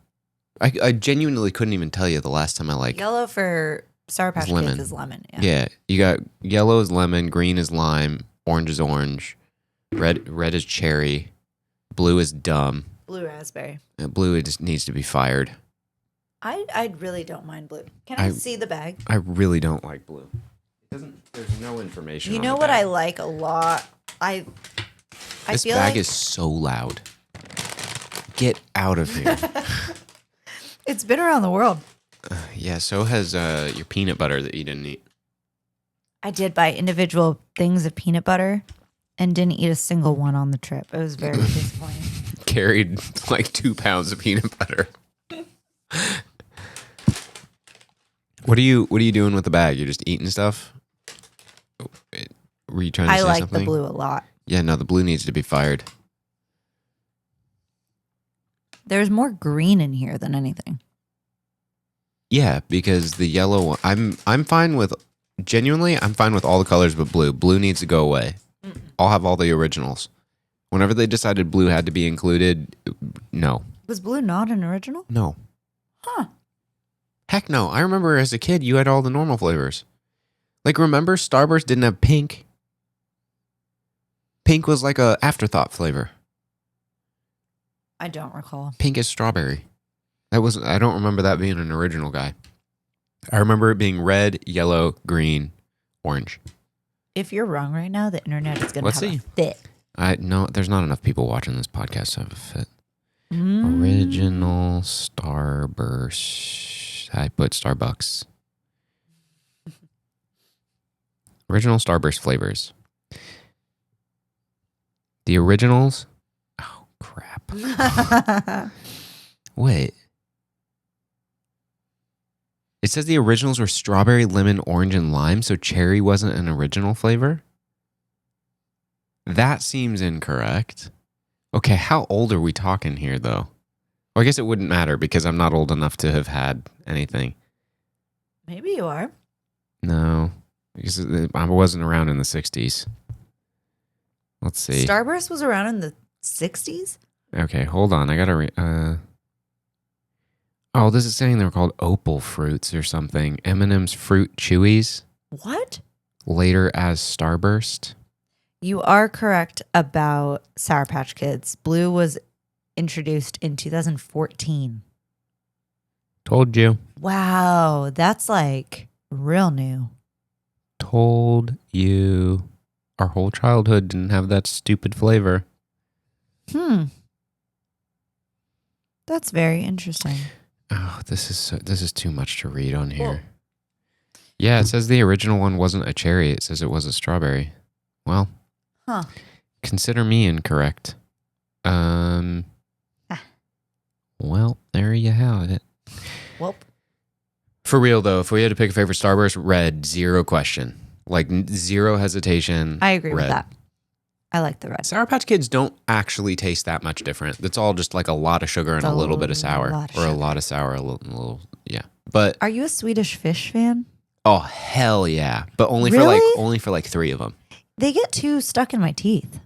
I genuinely couldn't even tell you the last time I Yellow for Sour Patch lemon. Kids is lemon. Yeah, you got yellow is lemon, green is lime, orange is orange, red is cherry, blue is dumb. Blue raspberry. Blue just needs to be fired. I really don't mind blue. Can I see the bag? I really don't like blue. There's no information. You on know the what bag. I like a lot? I This feel bag like is so loud. Get out of here. it's been around the world. Yeah, so has your peanut butter that you didn't eat. I did buy individual things of peanut butter and didn't eat a single one on the trip. It was very disappointing. Carried like 2 pounds of peanut butter. What are you doing with the bag? You're just eating stuff? Were you trying to say I like something? the blue a lot. Yeah, no, the blue needs to be fired. There's more green in here than anything. Yeah, because the yellow one, I'm fine with, genuinely, I'm fine with all the colors but blue. Blue needs to go away. I'll have all the originals. Whenever they decided blue had to be included, no. Was blue not an original? No. Huh. Heck no. I remember as a kid, you had all the normal flavors. Like, remember Starburst didn't have pink? Pink was like a afterthought flavor. I don't recall. Pink is strawberry. I don't remember that being an original guy. I remember it being red, yellow, green, orange. If you're wrong right now, the internet is going to Let's have see. a fit. No, there's not enough people watching this podcast to have a fit. Mm. Original Starburst. I put Starbucks. Original Starburst flavors. The originals. Oh, Crap. Wait. It says the originals were strawberry, lemon, orange, and lime, so cherry wasn't an original flavor? That seems incorrect. Okay, how old are we talking here, though? Well, I guess it wouldn't matter because I'm not old enough to have had anything. Maybe you are. No, because I wasn't around in the 60s. Let's see. Starburst was around in the 60s? Okay, hold on. I got to Oh, this is saying they were called opal fruits or something. M&M's Fruit Chewies, What? later as Starburst. You are correct about Sour Patch Kids. Blue was introduced in 2014. Told you. Wow, that's like real new. Told you. Our whole childhood didn't have that stupid flavor. That's very interesting. Oh, this is too much to read on here. Well- Yeah, it says the original one wasn't a cherry. It says it was a strawberry. Well, consider me incorrect. Well, there you have it. Well, For real though, if we had to pick a favorite Starburst, red, zero question. Like zero hesitation. I agree with red. that. I like the red. Sour Patch Kids don't actually taste that much different. It's all just like a lot of sugar and a little bit of sour. lot of Or a sugar. lot of sour, a little yeah. But Are you a Swedish Fish fan? oh hell yeah. But only Really? for like 3 of them. They get too stuck in my teeth.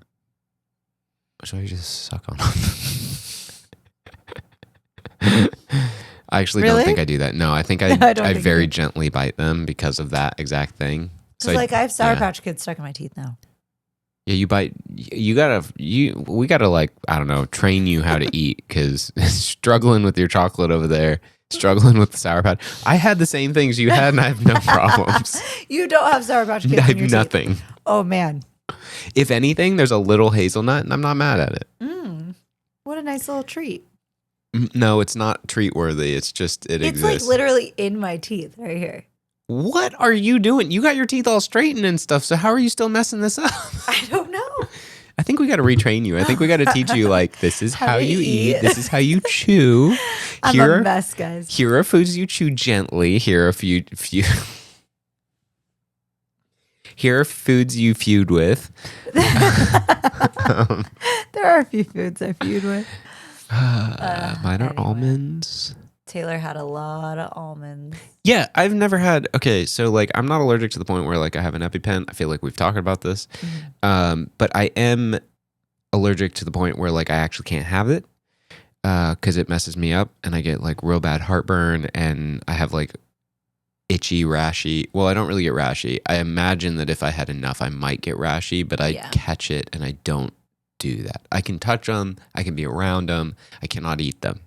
So you just suck on them. I actually Really? don't think I do that. No, I think I don't I think very you- gently bite them because of that exact thing. Because like I have Sour yeah. Patch Kids stuck in my teeth now. Yeah, you bite. We gotta like I don't know, train you how to eat because struggling with your chocolate over there, struggling with the Sour Patch. I had the same things you had, and I have no problems. You don't have Sour Patch Kids I in have your nothing. teeth. Oh man. If anything, there's a little hazelnut, and I'm not mad at it. What a nice little treat. No, it's not treat worthy. It's just it It's exists. like literally in my teeth right here. What are you doing? You got your teeth all straightened and stuff. So how are you still messing this up? I don't know. I think we got to retrain you. I think we got to teach you like this is how you eat. This is how you chew. I'm a mess, guys. Here are foods you chew gently. Here are few. Here are foods you feud with. There are a few foods I feud with. Mine are anyway. almonds. Taylor had a lot of almonds. Yeah, I've never had. Okay, so like I'm not allergic to the point where like I have an EpiPen. I feel like we've talked about this, but I am allergic to the point where like I actually can't have it because it messes me up and I get like real bad heartburn and I have like itchy, rashy. Well, I don't really get rashy. I imagine that if I had enough, I might get rashy, but I Yeah. catch it and I don't do that. I can touch them. I can be around them. I cannot eat them.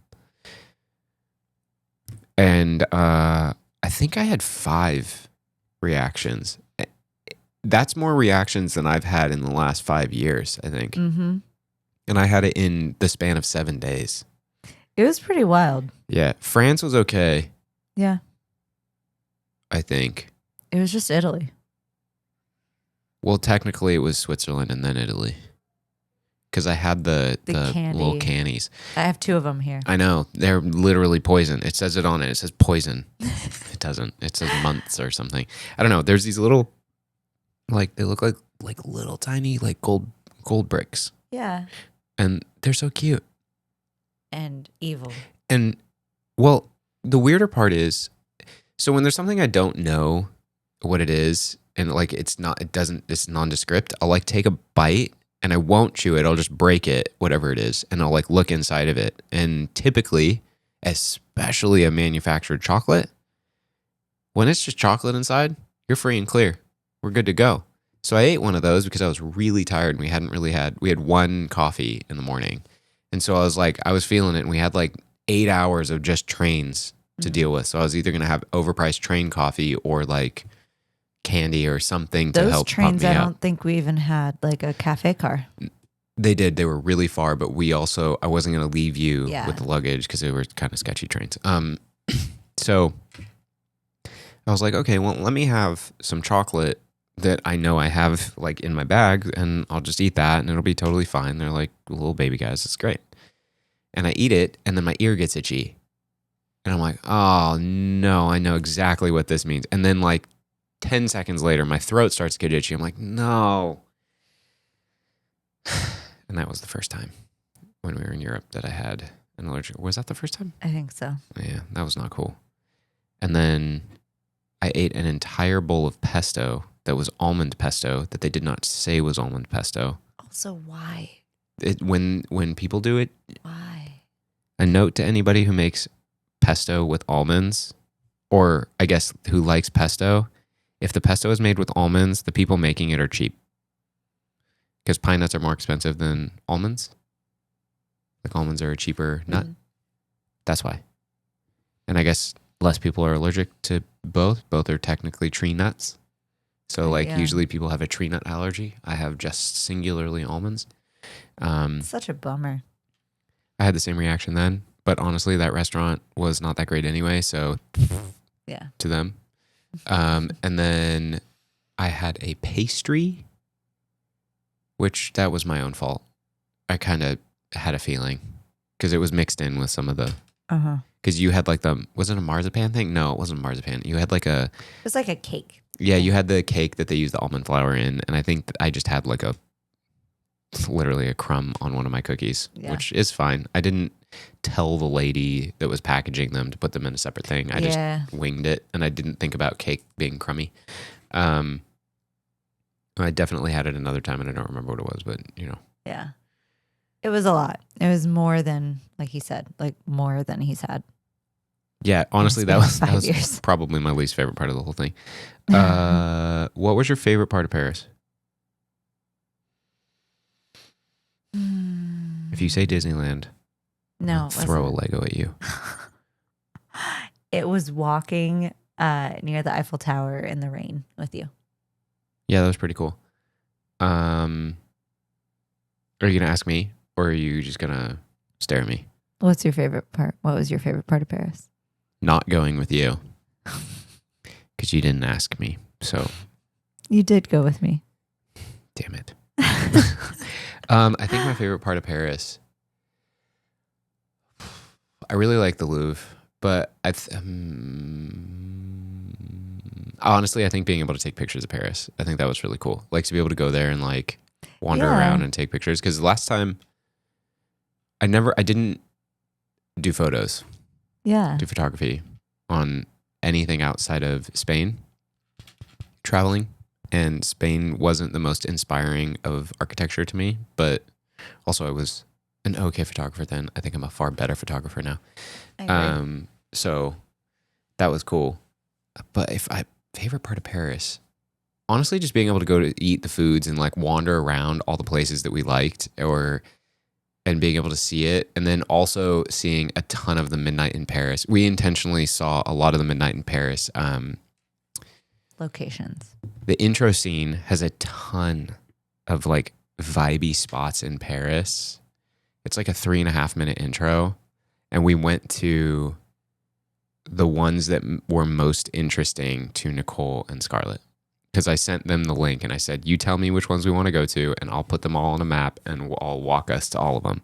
And I think I had 5 reactions. That's more reactions than I've had in the last 5 years, I think. Mm-hmm. And I had it in the span of 7 days. It was pretty wild. Yeah. France was okay, Yeah. I think. It was just Italy. Well, technically it was Switzerland and then Italy. Because I had the candy. little cannies. I have 2 of them here. I know. They're literally poison. It says it on it. It says poison. It doesn't. It says months or something. I don't know. There's these little, like, they look like little tiny, like gold bricks. Yeah. And they're so cute. And evil. And, well, the weirder part is, so when there's something I don't know what it is, and like it's nondescript, I'll like take a bite and I won't chew it. I'll just break it, whatever it is, and I'll like look inside of it. And typically, especially a manufactured chocolate, when it's just chocolate inside, you're free and clear. We're good to go. So I ate one of those because I was really tired and we had 1 coffee in the morning. And so I was feeling it and we had like 8 hours of just trains to deal with. So I was either going to have overpriced train coffee or like candy or something to Those help trains, pump me I up. don't think we even had like a cafe car. They did. They were really far, but I wasn't going to leave you Yeah. with the luggage because they were kind of sketchy trains. So I was like, okay, well, let me have some chocolate that I know I have like in my bag, and I'll just eat that and it'll be totally fine. They're like little baby guys. It's great. And I eat it, and then my ear gets itchy. And I'm like, oh no, I know exactly what this means. And then like 10 seconds later, my throat starts to get itchy. I'm like, no. And that was the first time when we were in Europe that I had an allergic. Was that the first time? I think so. Yeah, that was not cool. And then I ate an entire bowl of pesto that was almond pesto that they did not say was almond pesto. Also, why? When people do it, Why? a note to anybody who makes pesto with almonds, or I guess who likes pesto, if the pesto is made with almonds, the people making it are cheap. Because pine nuts are more expensive than almonds. Like almonds are a cheaper nut. Mm-hmm. That's why. And I guess less people are allergic to both. Both are technically tree nuts. So like usually people have a tree nut allergy. I have just singularly almonds. Such a bummer. I had the same reaction then, but honestly that restaurant was not that great anyway, so Yeah. to them. And then I had a pastry, which that was my own fault. I kind of had a feeling because it was mixed in with some of the, because you had like was it a marzipan thing? No, it wasn't marzipan. You had like It was like a cake. yeah, you had the cake that they used the almond flour in. And I think that I just had like literally a crumb on one of my cookies, which is fine. I didn't tell the lady that was packaging them to put them in a separate thing. I just winged it, and I didn't think about cake being crummy. I definitely had it another time, and I don't remember what it was, but you know. Yeah. It was a lot. It was more than, like he said, like more than he's had. Yeah, honestly, that was 5 years. probably my least favorite part of the whole thing. What was your favorite part of Paris? If you say Disneyland, No, I'll throw a Lego at you. It was walking near the Eiffel Tower in the rain with you. Yeah, that was pretty cool. Are you gonna ask me, or are you just gonna stare at me? What's your favorite part? What was your favorite part of Paris? Not going with you, because you didn't ask me. So You did go with me. damn it. I think my favorite part of Paris, I really like the Louvre, but honestly, I think being able to take pictures of Paris, I think that was really cool. Like to be able to go there and like wander around and take pictures. Because the last time, I didn't do photos, do photography on anything outside of Spain, traveling. And Spain wasn't the most inspiring of architecture to me, but also I was an okay photographer then. I think I'm a far better photographer now. So that was cool. But favorite part of Paris, honestly, just being able to go to eat the foods and like wander around all the places that we liked, and being able to see it, and then also seeing a ton of the Midnight in Paris. We intentionally saw a lot of the Midnight in Paris locations. The intro scene has a ton of like vibey spots in Paris. It's like a 3.5 minute intro. And we went to the ones that were most interesting to Nicole and Scarlett. Because I sent them the link and I said, you tell me which ones we want to go to, and I'll put them all on a map and I'll walk us to all of them.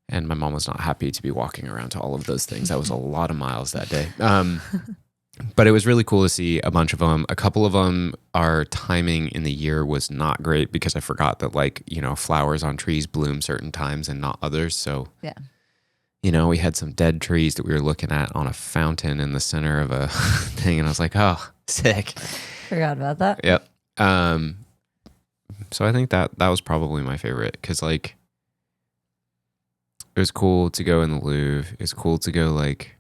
And my mom was not happy to be walking around to all of those things. That was a lot of miles that day. But it was really cool to see a bunch of them. A couple of them, our timing in the year was not great because I forgot that, like, you know, flowers on trees bloom certain times and not others. So, you know, we had some dead trees that we were looking at on a fountain in the center of a thing. And I was like, oh, sick. Forgot about that. Yep. So I think that was probably my favorite because, like, it was cool to go in the Louvre. It was cool to go, like,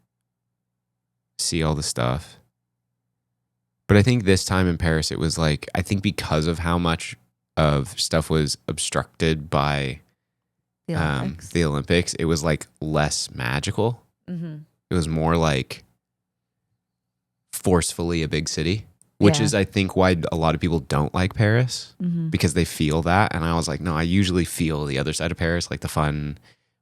see all the stuff. But I think this time in Paris, it was like, I think because of how much of stuff was obstructed by the Olympics, it was like less magical. Mm-hmm. It was more like forcefully a big city, which is, I think, why a lot of people don't like Paris, because they feel that. And I was like, no, I usually feel the other side of Paris, like the fun,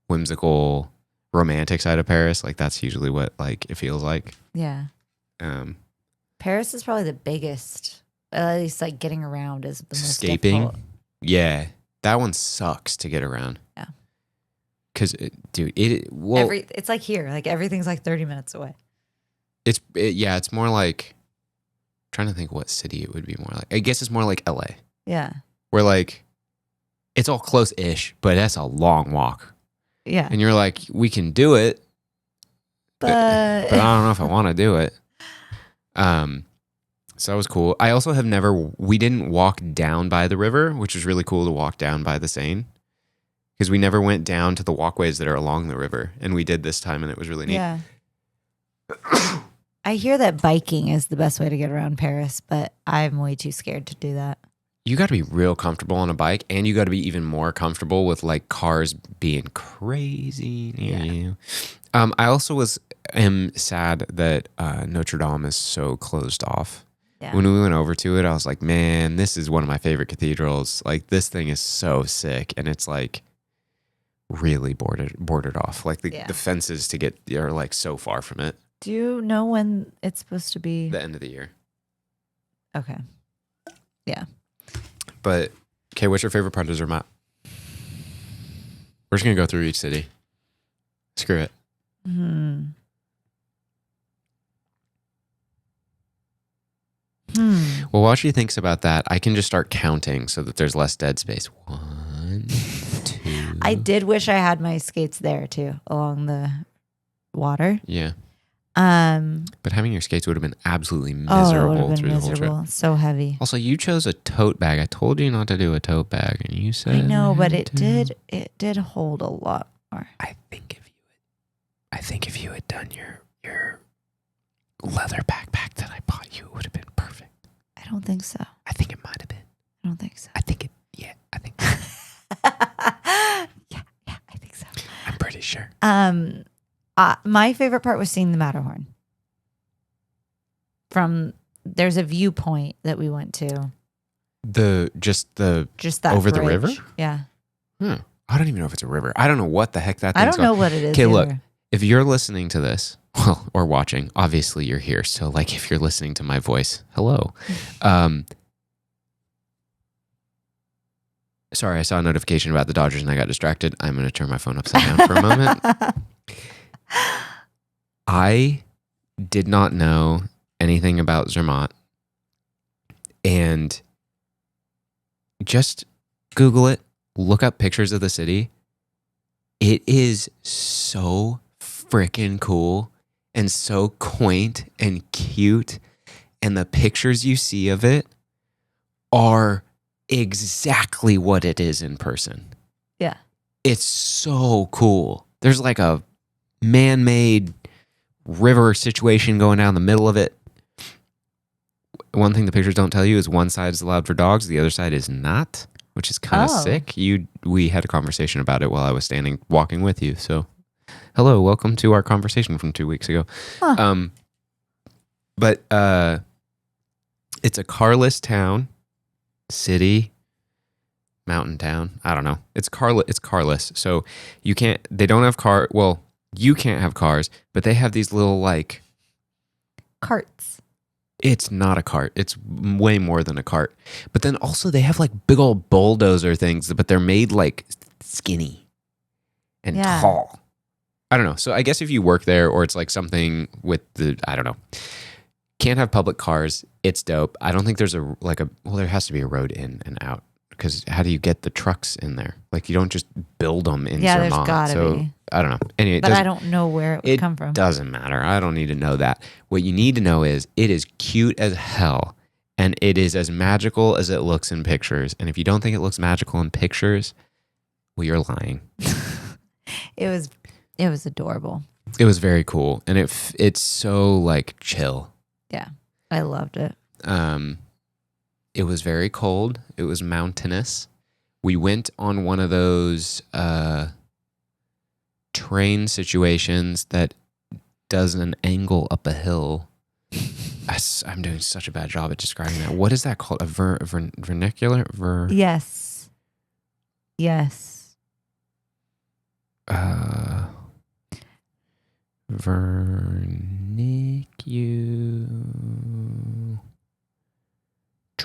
whimsical, romantic side of Paris. Like that's usually what like it feels like. Yeah. Paris is probably the biggest At least like getting around is the most Escaping. difficult. Yeah, that one sucks to get around. Yeah. Because, dude, It's like here. Like everything's like 30 minutes away. It's more like, I'm trying to think what city it would be more like. I guess it's more like LA. Yeah. Where like, it's all close-ish, but that's a long walk. Yeah. And you're like, we can do it, but I don't know if I want to do it. So that was cool. I also we didn't walk down by the river, which was really cool to walk down by the Seine. Because we never went down to the walkways that are along the river. And we did this time, and it was really neat. Yeah. I hear that biking is the best way to get around Paris, but I'm way too scared to do that. You got to be real comfortable on a bike, and you got to be even more comfortable with like cars being crazy near you. I also am sad that Notre Dame is so closed off. Yeah. When we went over to it, I was like, man, this is one of my favorite cathedrals. Like, this thing is so sick, and it's like really bordered off. Like the fences to get are like so far from it. Do you know when it's supposed to be? The end of the year. Okay. Yeah. But okay, what's your favorite part of Zermatt? We're just gonna go through each city. Screw it. Well, while she thinks about that, I can just start counting so that there's less dead space. 1, 2. I did wish I had my skates there too, along the water. Yeah. But having your skates would have been absolutely miserable through the whole trip. So heavy. Also, you chose a tote bag. I told you not to do a tote bag, and you said I know, but it did hold a lot more. I think if you had done your leather backpack that I bought you, it would have been perfect. I don't think so. I think it might have been. I don't think so. I think so. yeah, I think so. I'm pretty sure. My favorite part was seeing the Matterhorn. There's a viewpoint that we went to. Just that bridge. over the river? Yeah. I don't even know if it's a river. I don't know what the heck that thing's I don't know what it is. Okay, look. If you're listening to this, or watching, obviously you're here. So like if you're listening to my voice, hello. Sorry, I saw a notification about the Dodgers and I got distracted. I'm going to turn my phone upside down for a moment. I did not know anything about Zermatt. And just Google it, look up pictures of the city. It is so freaking cool and so quaint and cute. And the pictures you see of it are exactly what it is in person. Yeah. It's so cool. There's like a man-made river situation going down the middle of it. One thing the pictures don't tell you is one side is allowed for dogs, the other side is not, which is kind of sick. We had a conversation about it while I was walking with you. So, hello, welcome to our conversation from 2 weeks ago. Huh. But it's a carless town, city, mountain town. I don't know. It's carless. So they don't have well, you can't have cars, but they have these little like carts. It's not a cart. It's way more than a cart. But then also they have like big old bulldozer things, but they're made like skinny and tall. I don't know. So I guess if you work there or it's like something with I don't know. Can't have public cars. It's dope. I don't think there's there has to be a road in and out because how do you get the trucks in there? Like you don't just build them in Zermatt. There's gotta be. I don't know. Anyway, but I don't know where it would come from. It doesn't matter. I don't need to know that. What you need to know is it is cute as hell and it is as magical as it looks in pictures. And if you don't think it looks magical in pictures, well, you're lying. It was adorable. It was very cool. And it's so like chill. Yeah. I loved it. It was very cold. It was mountainous. We went on one of those train situations that does an angle up a hill. I'm doing such a bad job at describing that. What is that called? A vernacular? Yes.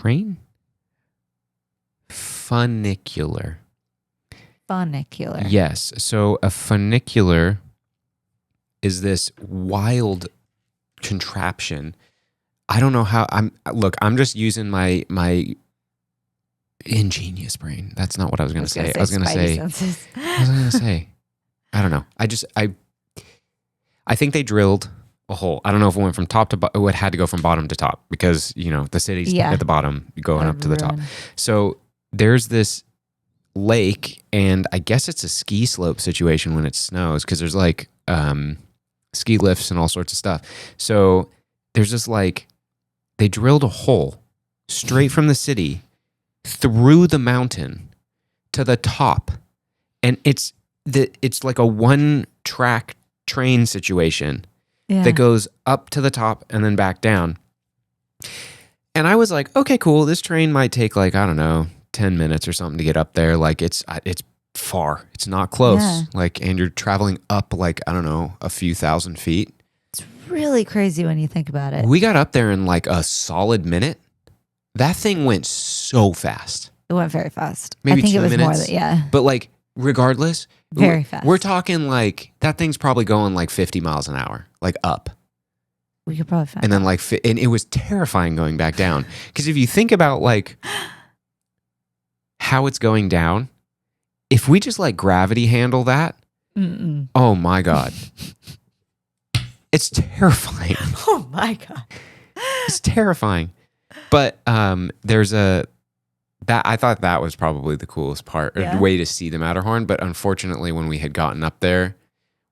train? Funicular. Funicular. Yes. So a funicular is this wild contraption. I don't know how I'm just using my ingenious brain. That's not what I was going to say. I was going to say I don't know. I think they drilled a hole. I don't know if it went from top to bottom. It had to go from bottom to top because, the city's at the bottom going up to the top. So there's this lake, and I guess it's a ski slope situation when it snows because there's like ski lifts and all sorts of stuff. So there's this they drilled a hole straight from the city through the mountain to the top, and it's like a one-track train situation that goes up to the top and then back down. And I was like, okay, cool. This train might take I don't know, 10 minutes or something to get up there. It's far. It's not close. Yeah. And you're traveling up I don't know, a few thousand feet. It's really crazy when you think about it. We got up there in a solid minute. That thing went so fast. It went very fast. Maybe I think 2 it was minutes. more than, yeah. But regardless, Very fast. We're talking that thing's probably going 50 miles an hour, up. We could probably find And then and it was terrifying going back down. Because if you think about how it's going down, if we just gravity handle that, oh my God. It's terrifying. Oh my God. It's terrifying. But there's I thought that was probably the coolest part, or way to see the Matterhorn. But unfortunately, when we had gotten up there,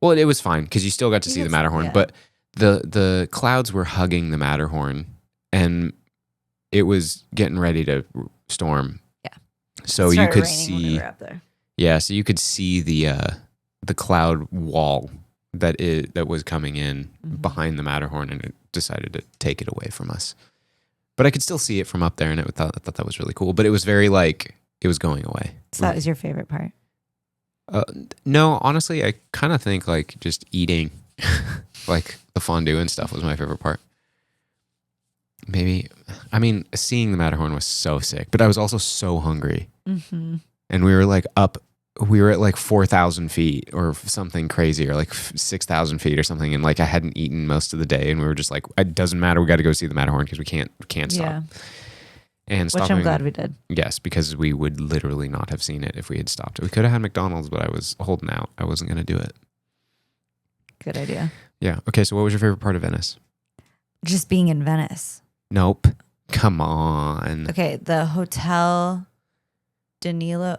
well, it was fine because you still got to see the Matterhorn. Yeah. But the clouds were hugging the Matterhorn, and it was getting ready to storm. Yeah. So It you started could raining when we see, were up there. yeah. So you could see the cloud wall that was coming in behind the Matterhorn, and it decided to take it away from us. But I could still see it from up there, and I thought that was really cool. But it was very it was going away. So that was your favorite part? No, honestly, I kind of think just eating, the fondue and stuff was my favorite part. Maybe, seeing the Matterhorn was so sick, but I was also so hungry. Mm-hmm. And we were we were at 4,000 feet or something crazy, or 6,000 feet or something. And I hadn't eaten most of the day, and we were just it doesn't matter. We got to go see the Matterhorn because we can't stop. Yeah. And Which I'm glad we did. Yes, because we would literally not have seen it if we had stopped. We could have had McDonald's, but I was holding out. I wasn't going to do it. Good idea. Yeah. Okay. So what was your favorite part of Venice? Just being in Venice. Nope. Come on. Okay. The Hotel Daniele.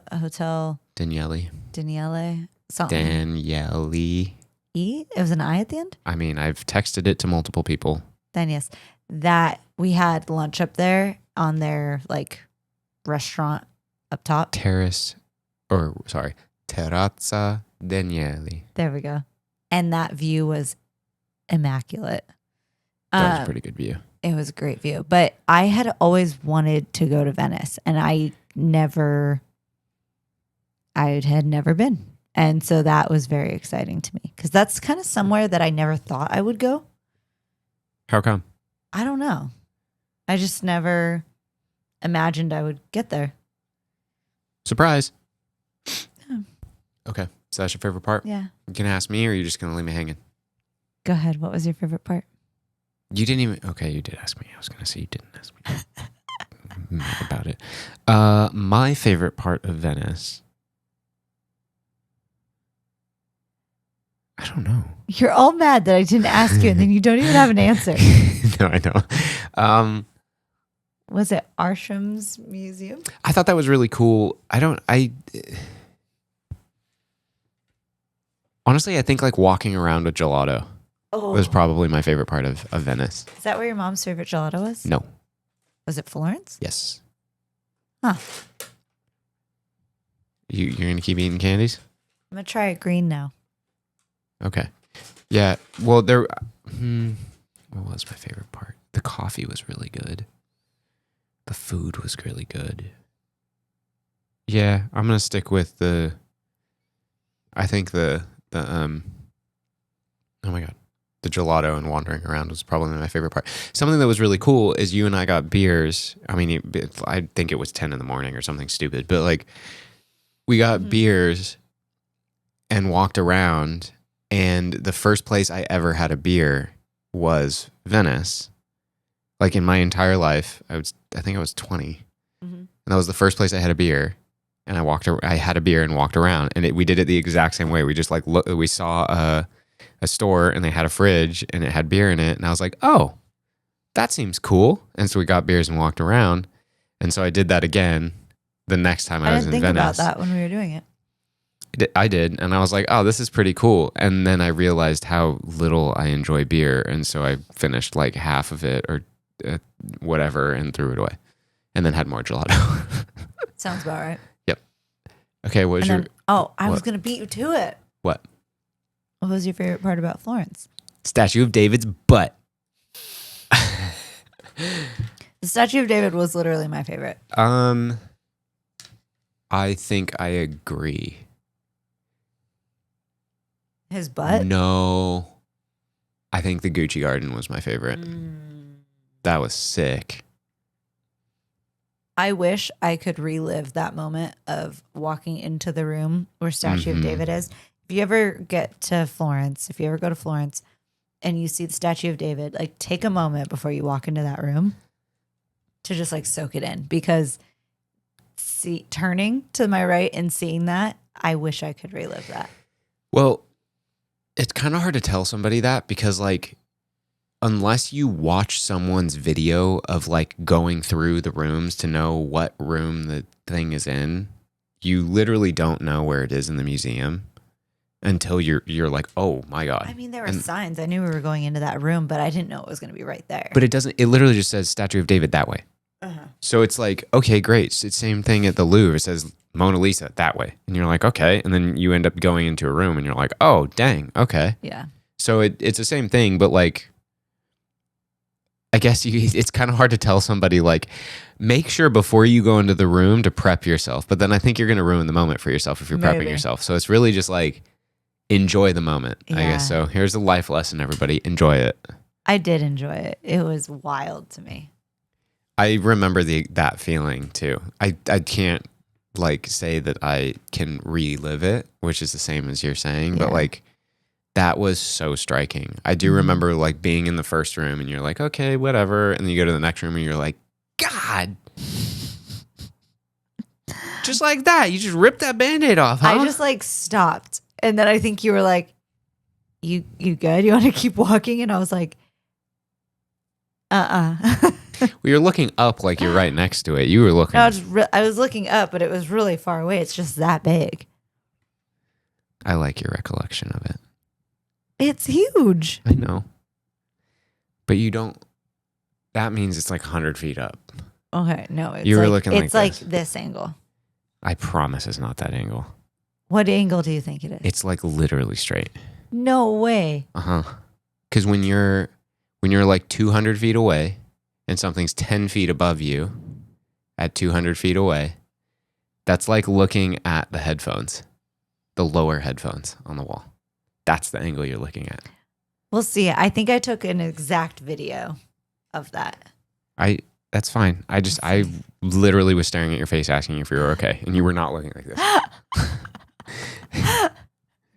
Something. Daniele. E? It was an I at the end? I've texted it to multiple people. Then yes. That we had lunch up there on their restaurant up top. Terrazza Daniele. There we go. And that view was immaculate. That was a pretty good view. It was a great view. But I had always wanted to go to Venice, and I had never been. And so that was very exciting to me because that's kind of somewhere that I never thought I would go. How come? I don't know. I just never imagined I would get there. Surprise. Yeah. Okay. So that's your favorite part? Yeah. You can ask me, or are you just going to leave me hanging? Go ahead. What was your favorite part? You didn't even... Okay, you did ask me. I was going to say you didn't ask me. I'm mad about it. My favorite part of Venice... I don't know. You're all mad that I didn't ask you, and then you don't even have an answer. No, I know. Was it Arsham's museum? I thought that was really cool. Honestly, I think walking around with gelato was probably my favorite part of Venice. Is that where your mom's favorite gelato was? No. Was it Florence? Yes. Huh. You're going to keep eating candies? I'm going to try it green now. Okay. Yeah. Well, what was my favorite part? The coffee was really good. The food was really good. Yeah, I'm going to stick with I think oh my God. The gelato and wandering around was probably my favorite part. Something that was really cool is you and I got beers. I mean, I think it was 10 in the morning or something stupid, but like we got beers and walked around. And the first place I ever had a beer was Venice. Like in my entire life, I think I was 20. And that was the first place I had a beer. And I had a beer and walked around. And we did it the exact same way. We just like, we saw a store and they had a fridge and it had beer in it. And I was like, oh, that seems cool. And so we got beers and walked around. And so I did that again the next time I was in didn't think Venice. about that when we were doing it. I did. And I was like, oh, this is pretty cool. And then I realized how little I enjoy beer. And so I finished like half of it or whatever and threw it away. And then had more gelato. Sounds about right. Yep. Okay, what was your... I was going to beat you to it. What? What was your favorite part about Florence? Statue of David's butt. The Statue of David was literally my favorite. I think I agree. His butt? No. I think the Gucci Garden was my favorite. That was sick. I wish I could relive that moment of walking into the room where Statue of David is. If you ever get to Florence, if you ever go to Florence and you see the Statue of David, like take a moment before you walk into that room to just like soak it in, because turning to my right and seeing that, I wish I could relive that. Well, it's kind of hard to tell somebody that because like unless you watch someone's video of like going through the rooms to know what room the thing is in, you literally don't know where it is in the museum until you're like, oh my God. I mean, there were signs. I knew we were going into that room, but I didn't know it was going to be right there. But it literally just says Statue of David that way. So it's like, okay, great. It's the same thing at the Louvre. It says Mona Lisa that way. And you're like, okay. And then you end up going into a room and you're like, oh, dang. Okay. Yeah. So it's the same thing, but like, I guess it's kind of hard to tell somebody like, make sure before you go into the room to prep yourself. But then I think you're going to ruin the moment for yourself if you're prepping yourself. So it's really just like, enjoy the moment, I guess. So here's a life lesson, everybody. Enjoy it. I did enjoy it. It was wild to me. I remember that feeling too. I can't like say that I can relive it, which is the same as you're saying, but like that was so striking. I do remember like being in the first room and you're like, okay, whatever. And then you go to the next room and you're like, God. Just like that. You just ripped that Band-Aid off, huh? I just like stopped. And then I think you were like, you good? You want to keep walking? And I was like, Well, you're looking up like you're right next to it. You were looking. No, I was looking up, but it was really far away. It's just that big. I like your recollection of it. It's huge. I know. But you don't. That means it's like 100 feet up. Okay, no. It's you were like, looking it's like this angle. I promise it's not that angle. What angle do you think it is? It's like literally straight. No way. Because when you're like 200 feet away and something's 10 feet above you at 200 feet away, that's like looking at the headphones, the lower headphones on the wall. That's the angle you're looking at. We'll see. I think I took an exact video of that. That's fine. I literally was staring at your face asking you if you were okay, and you were not looking like this.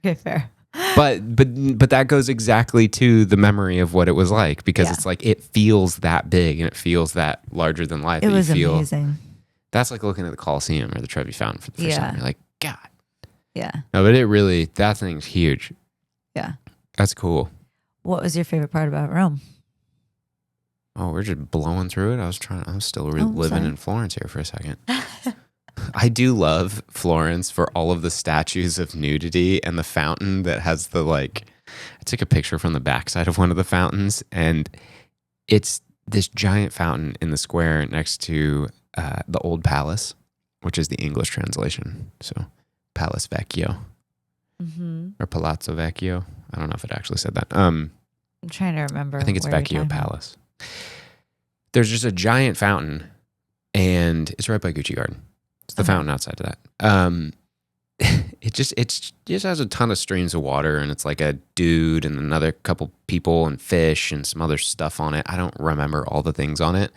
Okay, fair. But that goes exactly to the memory of what it was like, because it's like it feels that big and it feels that larger than life. It was amazing. That's like looking at the Coliseum or the Trevi Fountain for the first time. You're like, God. Yeah. No, but that thing's huge. Yeah. That's cool. What was your favorite part about Rome? Oh, we're just blowing through it. I'm still living in Florence here for a second. I do love Florence for all of the statues of nudity and the fountain that has the like, I took a picture from the backside of one of the fountains, and it's this giant fountain in the square next to the Old Palace, which is the English translation. So Palace Vecchio or Palazzo Vecchio. I don't know if it actually said that. I'm trying to remember. I think it's Vecchio Palace. There's just a giant fountain, and it's right by Gucci Garden. It's the fountain outside of that. it just has a ton of streams of water, and it's like a dude and another couple people and fish and some other stuff on it. I don't remember all the things on it,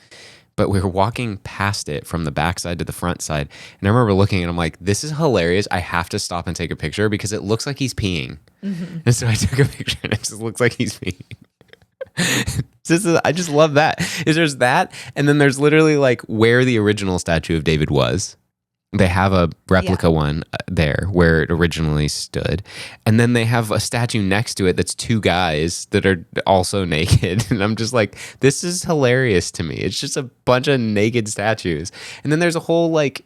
but we were walking past it from the backside to the front side, and I remember looking and I'm like, this is hilarious. I have to stop and take a picture because it looks like he's peeing. And so I took a picture and it just looks like he's peeing. I just love that. There's that, and then there's literally like where the original statue of David was. They have a replica one there where it originally stood. And then they have a statue next to it that's two guys that are also naked. And I'm just like, this is hilarious to me. It's just a bunch of naked statues. And then there's a whole like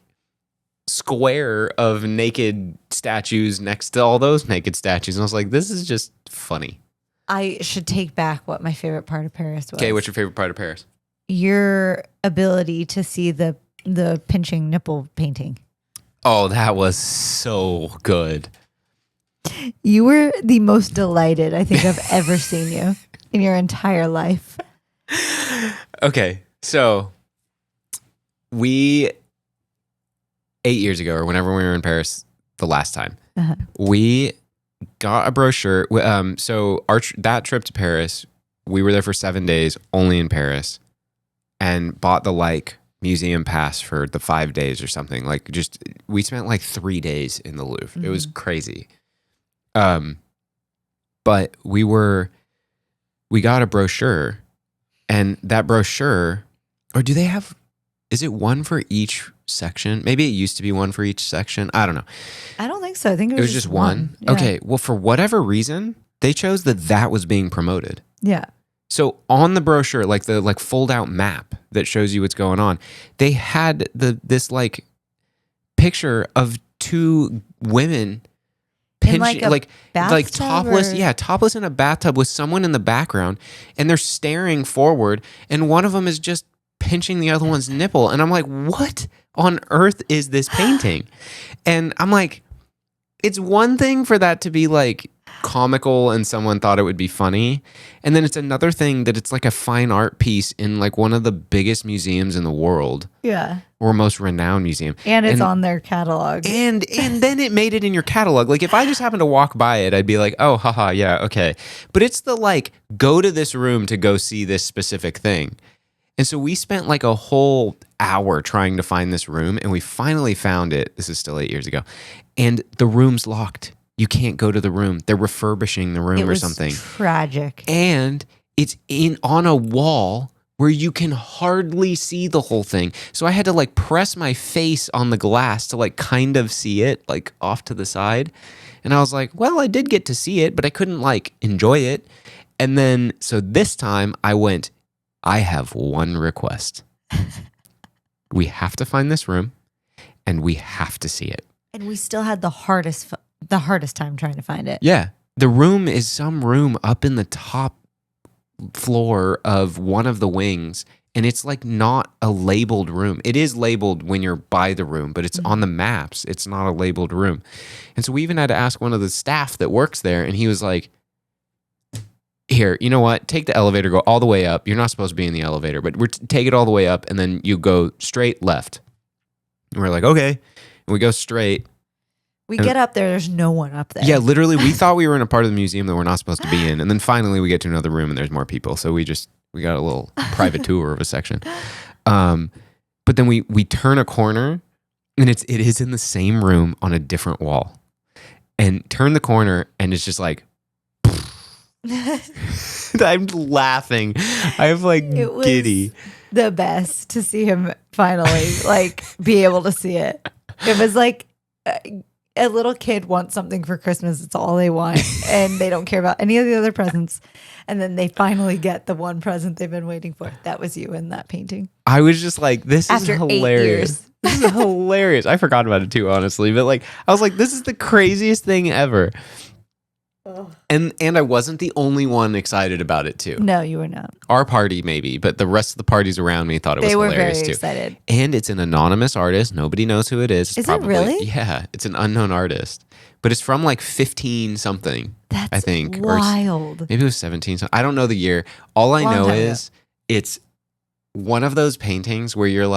square of naked statues next to all those naked statues. And I was like, this is just funny. I should take back what my favorite part of Paris was. Okay, what's your favorite part of Paris? Your ability to see the pinching nipple painting. Oh, that was so good. You were the most delighted I think I've ever seen you in your entire life. Okay, so 8 years ago, or whenever we were in Paris the last time, we got a brochure. So that trip to Paris, we were there for 7 days, only in Paris, and bought the museum pass for the 5 days or something. We spent 3 days in the Louvre. It was crazy. But we got a brochure, and that brochure, or do they have, is it one for each section? Maybe it used to be one for each section. I don't know. I don't think so. I think it was just one. Yeah. Okay. Well, for whatever reason, they chose that was being promoted. Yeah. So on the brochure, the fold out map that shows you what's going on, they had this picture of two women pinching, topless, topless in a bathtub with someone in the background, and they're staring forward, and one of them is just pinching the other one's nipple, and I'm like, what on earth is this painting? And I'm like, it's one thing for that to be comical and someone thought it would be funny, and then it's another thing that it's a fine art piece in one of the biggest museums in the world, or most renowned museum, and it's on their catalog, and then it made it in your catalog. If I just happened to walk by it, I'd be like, oh, haha, yeah, okay. But it's the go to this room to go see this specific thing. And so we spent a whole hour trying to find this room, and we finally found it. This is still 8 years ago, and the room's locked. You can't go to the room. They're refurbishing the room or something. Tragic. And it's on a wall where you can hardly see the whole thing. So I had to press my face on the glass to kind of see it off to the side. And I was like, well, I did get to see it, but I couldn't enjoy it. And then, so this time I went, I have one request. We have to find this room and we have to see it. And we still had the hardest time trying to find it. Yeah. The room is some room up in the top floor of one of the wings, and it's not a labeled room. It is labeled when you're by the room, but it's on the maps. It's not a labeled room. And so we even had to ask one of the staff that works there, and he was like, here, you know what? Take the elevator, go all the way up. You're not supposed to be in the elevator, but take it all the way up, and then you go straight left. And we're like, okay. And we go straight. We get up there, there's no one up there. Yeah, literally, we thought we were in a part of the museum that we're not supposed to be in. And then finally we get to another room and there's more people. So we got a little private tour of a section. But then we turn a corner and it is in the same room on a different wall. And turn the corner and it's just I'm laughing. I'm it was giddy. The best to see him finally be able to see it. It was a little kid wants something for Christmas. It's all they want. And they don't care about any of the other presents. And then they finally get the one present they've been waiting for. That was you in that painting. I was just this After is hilarious. 8 years. This is hilarious. I forgot about it too, honestly. But I was this is the craziest thing ever. Oh. And I wasn't the only one excited about it too. No, you were not. Our party maybe, but the rest of the parties around me thought it was hilarious too. They were very excited. And it's an anonymous artist. Nobody knows who it is. Is it really? Yeah, it's an unknown artist. But it's from 15 something, I think. Wild. Or maybe it was 17 something. I don't know the year. All I know is it's one of those paintings where you're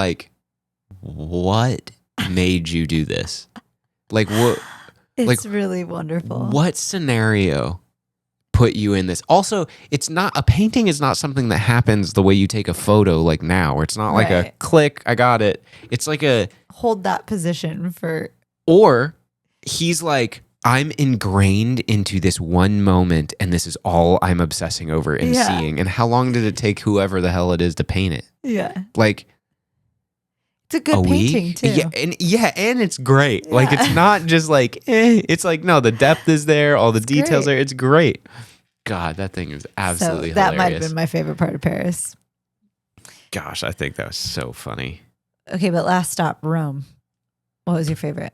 what made you do this? It's really wonderful. What scenario put you in this? Also, it's not a painting is not something that happens the way you take a photo like now, where it's not like a Right. click, I got it. It's like a Hold that position for. or he's like, I'm ingrained into this one moment and this is all I'm obsessing over and Yeah. seeing. And how long did it take whoever the hell it is to paint it? Yeah. Like It's a good a painting week? too. And it's great. Like Yeah. it's not just like it's like no, the depth is there, all the details great. are. It's great. God, that thing is absolutely so that hilarious. might have been my favorite part of Paris. Gosh, I think that was so funny. Okay, but last stop, Rome. What was your favorite?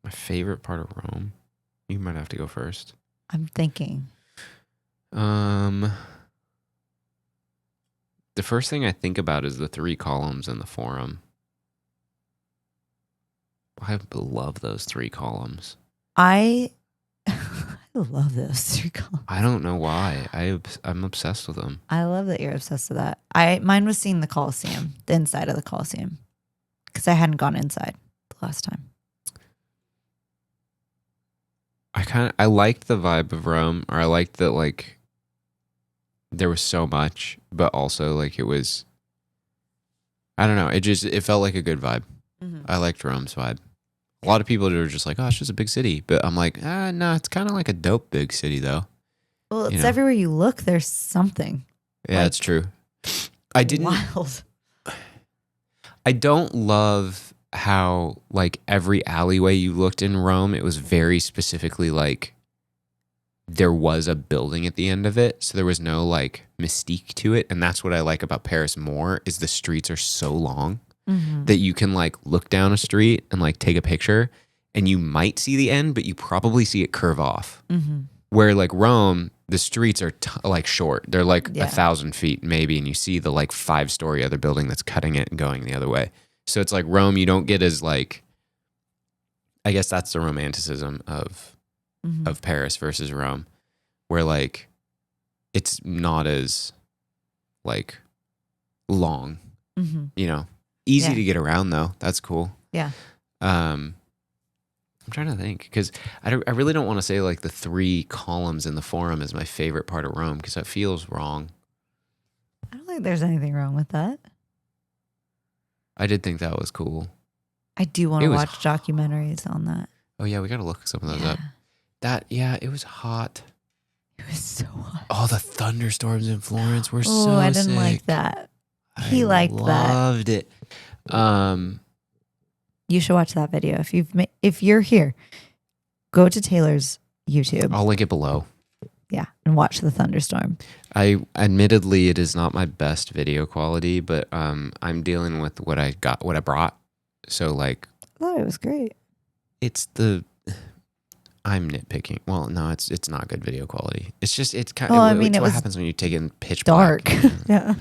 My favorite part of Rome. You might have to go first. I'm thinking. The first thing I think about is the 3 columns in the Forum. I love those 3 columns. I love those 3 columns. I don't know why. I'm obsessed with them. I love that you're obsessed with that. Mine was seeing the Colosseum, the inside of the Colosseum, because I hadn't gone inside the last time. I liked the vibe of Rome, or I liked that like there was so much, but also like it was, I don't know. It felt like a good vibe. Mm-hmm. I liked Rome's vibe. A lot of people were just like, oh, it's just a big city. But I'm like, no, it's kind of like a dope big city though. Well, it's You know. everywhere you look, there's something. Yeah, Like, that's true. I didn't. Wild. I don't love how like every alleyway you looked in Rome, it was very specifically like there was a building at the end of it. So there was no like mystique to it. And that's what I like about Paris more is the streets are so long Mm-hmm. that you can like look down a street and like take a picture and you might see the end, but you probably see it curve off. Mm-hmm. Where like Rome, the streets are like short. They're like Yeah. 1,000 feet maybe. And you see the like 5-story other building that's cutting it and going the other way. So it's like Rome, you don't get as like, I guess that's the romanticism of Mm-hmm. Paris versus Rome, where like it's not as like long, Mm-hmm. you know, easy Yeah. to get around though. That's cool. Yeah. I'm trying to think because I really don't want to say like the 3 columns in the Forum is my favorite part of Rome because that feels wrong. I don't think there's anything wrong with that. I did think that was cool. I do want It to was watch documentaries on that. Oh yeah, we got to look some of those Yeah. up. It was hot. It was so hot. Oh, the thunderstorms in Florence were Oh, so I didn't sick. like that. He I liked that. Loved it. You should watch that video if you're here. Go to Taylor's YouTube, I'll link it below. yeah, and watch the thunderstorm. Admittedly, it is not my best video quality, but I'm dealing with what I brought. So like, I thought it was great. I'm nitpicking. Well, no, it's not good video quality. It's just it's kind. Well, I it's mean, it what was happens when you take it in pitch Dark, black. yeah.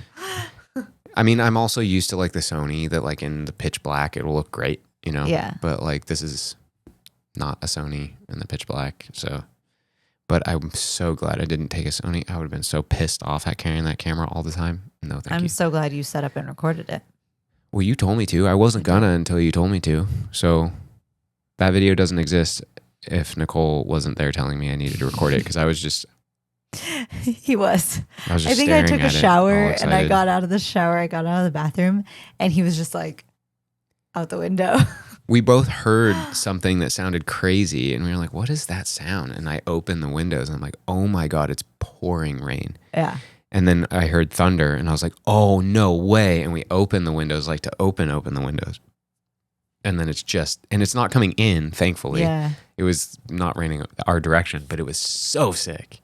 I mean, I'm also used to like the Sony that like in the pitch black it will look great, you know. Yeah. But like this is not a Sony in the pitch black, so. But I'm so glad I didn't take a Sony. I would have been so pissed off at carrying that camera all the time. No, thank I'm you. so glad you set up and recorded it. Well, you told me to. I wasn't gonna until you told me to. So that video doesn't exist if Nicole wasn't there telling me I needed to record it because I was just He was. I was I just think I staring took a at it, shower all and I excited. got out of the shower. I got out of the bathroom and he was just like out the window. We both heard something that sounded crazy and we were like, what is that sound? And I opened the windows and I'm like, oh my God, it's pouring rain. Yeah. And then I heard thunder and I was like, oh, no way. And we opened the windows like to open the windows. And then it's not coming in, thankfully. Yeah. It was not raining our direction, but it was so sick.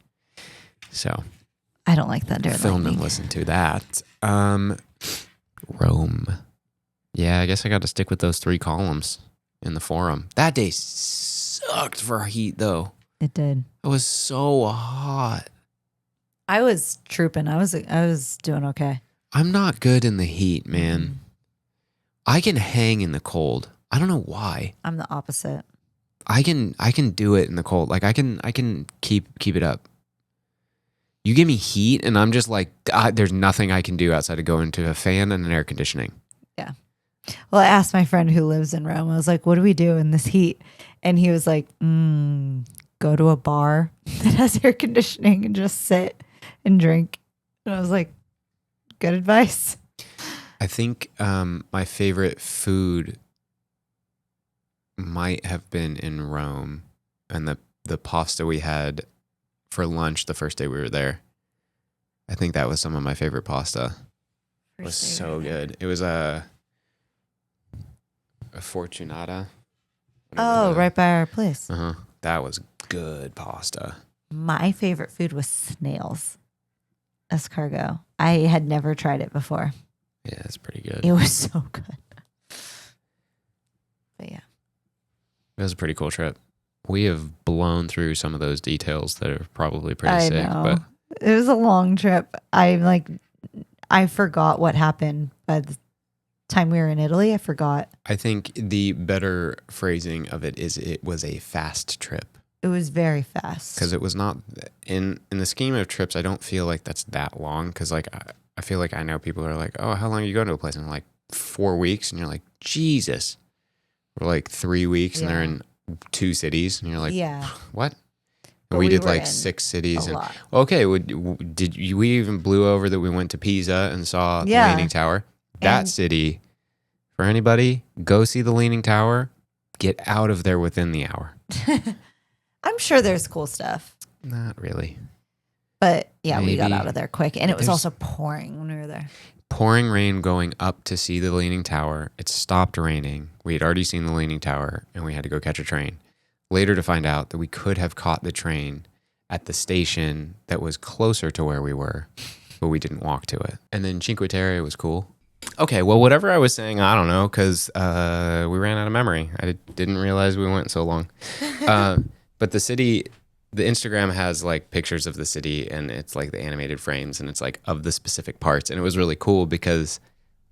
So I don't like thunder and film and lightning. listen to that. Rome. Yeah, I guess I got to stick with those 3 columns in the Forum. That day sucked for heat though. It did. It was so hot. I was trooping. I was doing okay. I'm not good in the heat, man. Mm. I can hang in the cold. I don't know why. I'm the opposite. I can do it in the cold. Like I can keep it up. You give me heat and I'm just like there's nothing I can do outside of go into a fan and an air conditioning. Yeah. Well, I asked my friend who lives in Rome. I was like, "What do we do in this heat?" And he was like, "Go to a bar that has air conditioning and just sit and drink." And I was like, "Good advice." I think my favorite food might have been in Rome, and the pasta we had for lunch the first day we were there. I think that was some of my favorite pasta. It was so good. It was a Fortunata. Oh, right by our place. That was good pasta. My favorite food was snails. Escargot. I had never tried it before. Yeah, it's pretty good. It was so good. But yeah. It was a pretty cool trip. We have blown through some of those details that are probably pretty sick. Know. But it was a long trip. I forgot what happened by the time we were in Italy. I forgot. I think the better phrasing of it is it was a fast trip. It was very fast. Because it was not, in the scheme of trips, I don't feel like that's that long. Because like I feel like I know people are like, oh, how long are you going to a place? And I'm like, 4 weeks. And you're like, Jesus. Or like 3 weeks and they're in 2 cities. And you're like, what? And we did like 6 cities. And okay, we even blew over that we went to Pisa and saw the Leaning Tower. That city, for anybody, go see the Leaning Tower. Get out of there within the hour. I'm sure there's cool stuff. Not really. But yeah, we got out of there quick. And it was also pouring when we were there. Pouring rain going up to see the Leaning Tower. It stopped raining. We had already seen the Leaning Tower and we had to go catch a train. Later to find out that we could have caught the train at the station that was closer to where we were, but we didn't walk to it. And then Cinque Terre was cool. Okay, well, whatever I was saying, I don't know, because we ran out of memory. I didn't realize we went so long. But the city, the Instagram has like pictures of the city and it's like the animated frames and it's like of the specific parts. And it was really cool because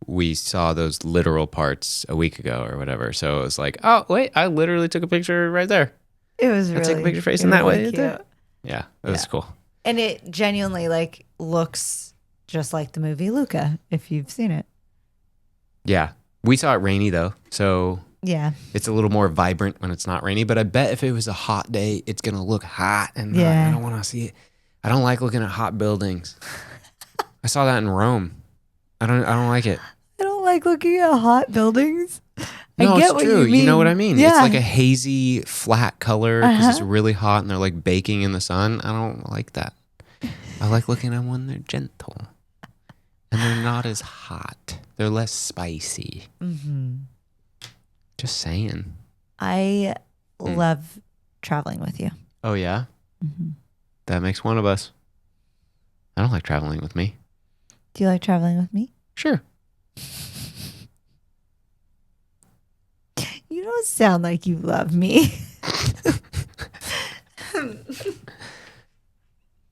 we saw those literal parts a week ago or whatever. So it was like, oh, wait, I literally took a picture right there. It was really, I took a picture facing that way. Cute. Yeah, it was cool. And it genuinely like looks just like the movie Luca, if you've seen it. Yeah. We saw it rainy though. So yeah, it's a little more vibrant when it's not rainy. But I bet if it was a hot day, it's going to look hot. And I don't want to see it. I don't like looking at hot buildings. I saw that in Rome. I don't like it. I don't like looking at hot buildings. No, I get it's true. What you mean. You know what I mean? Yeah. It's like a hazy, flat color because it's really hot and they're like baking in the sun. I don't like that. I like looking at them when they're gentle and they're not as hot. They're less spicy. Mm-hmm. Just saying. I love traveling with you. Oh, yeah? Mm-hmm. That makes one of us. I don't like traveling with me. Do you like traveling with me? Sure. You don't sound like you love me.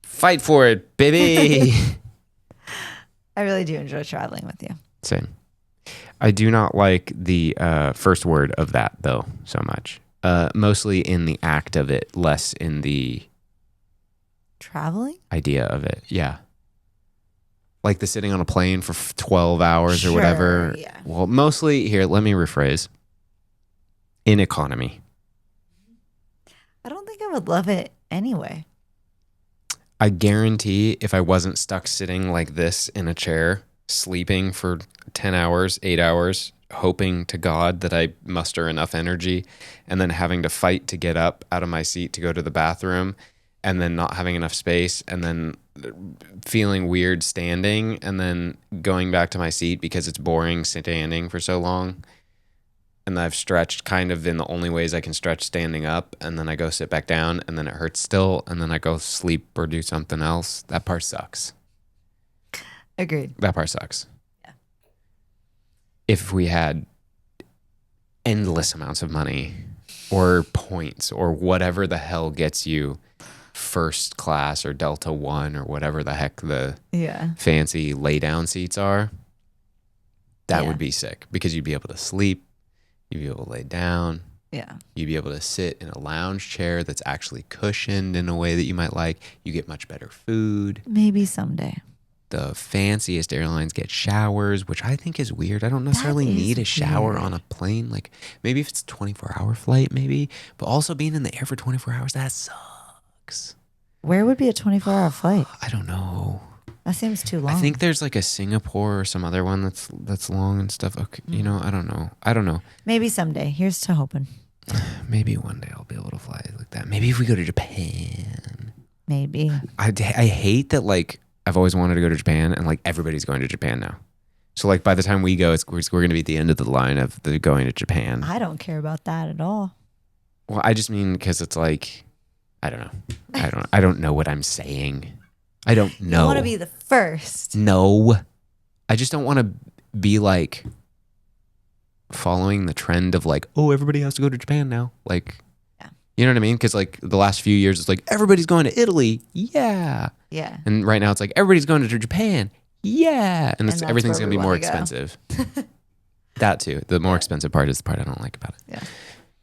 Fight for it, baby. I really do enjoy traveling with you. Same. I do not like the first word of that, though, so much. Mostly in the act of it, less in the traveling idea of it. Yeah. Like the sitting on a plane for 12 hours or whatever. Yeah. Well, mostly here, let me rephrase. In economy. I don't think I would love it anyway. I guarantee if I wasn't stuck sitting like this in a chair, sleeping for 10 hours, 8 hours, hoping to God that I muster enough energy, and then having to fight to get up out of my seat to go to the bathroom, and then not having enough space, and then feeling weird standing, and then going back to my seat because it's boring standing for so long. And I've stretched kind of in the only ways I can stretch standing up, and then I go sit back down, and then it hurts still, and then I go sleep or do something else. That part sucks. Agreed. That part sucks. Yeah. If we had endless amounts of money or points or whatever the hell gets you first class or Delta One or whatever the heck the fancy lay down seats are, that would be sick because you'd be able to sleep. You'd be able to lay down. Yeah. You'd be able to sit in a lounge chair that's actually cushioned in a way that you might like. You get much better food. Maybe someday. the fanciest airlines get showers, which I think is weird. I don't necessarily is need a shower weird. on a plane. Like maybe if it's a 24-hour flight, maybe. But also being in the air for 24 hours, that sucks. Where would be a 24-hour flight? I don't know. That seems too long. I think there's like a Singapore or some other one that's long and stuff. Okay, you know, I don't know. Maybe someday. Here's to hoping. Maybe one day I'll be able to fly like that. Maybe if we go to Japan. Maybe. I hate that, like, I've always wanted to go to Japan and like everybody's going to Japan now. So like by the time we go, we're going to be at the end of the line of the going to Japan. I don't care about that at all. Well, I just mean because it's like, I don't know. I don't know what I'm saying. I don't know. You want to be the first. No. I just don't want to be like following the trend of like, oh, everybody has to go to Japan now. Like, Yeah. You know what I mean? Because like the last few years, it's like everybody's going to Italy. Yeah. Yeah. And right now it's like everybody's going to Japan. Yeah. And that's everything's where going to we be more wanna go. expensive. That too. The more expensive part is the part I don't like about it. Yeah.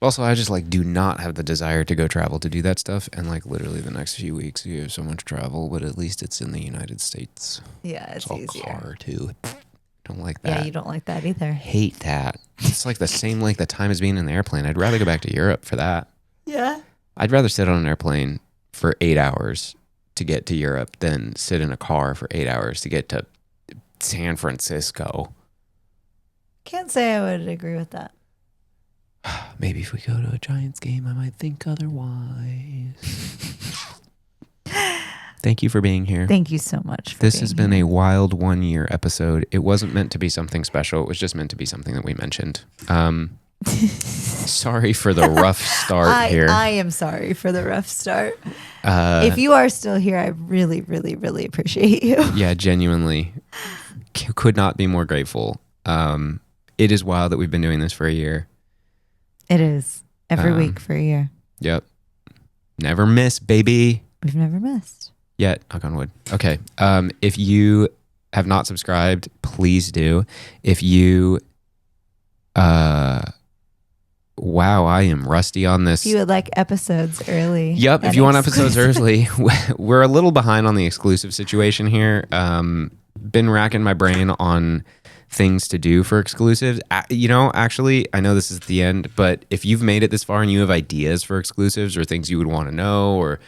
Also, I just like do not have the desire to go travel to do that stuff. And like literally the next few weeks, you have so much travel, but at least it's in the United States. Yeah, it's It's all easier. car too. Don't like that. Yeah, you don't like that either. Hate that. It's like the same length of time as being in the airplane. I'd rather go back to Europe for that. Yeah. I'd rather sit on an airplane for 8 hours to get to Europe than sit in a car for 8 hours to get to San Francisco. Can't say I would agree with that. Maybe if we go to a Giants game, I might think otherwise. Thank you for being here. Thank you so much. This has been a wild 1 year episode. It wasn't meant to be something special. It was just meant to be something that we mentioned. Sorry for the rough start here. I am sorry for the rough start. If you are still here, I really, really, really appreciate you. Yeah, genuinely. Could not be more grateful. It is wild that we've been doing this for a year. It is. Every week for a year. Yep. Never miss, baby. We've never missed. Yet, knock on wood. Okay. If you have not subscribed, please do. If you, wow, I am rusty on this. If you would like episodes early. Yep. If and you want episodes exclusive. early, we're a little behind on the exclusive situation here. Been racking my brain on things to do for exclusives. You know, actually, I know this is the end, but if you've made it this far and you have ideas for exclusives or things you would want to know or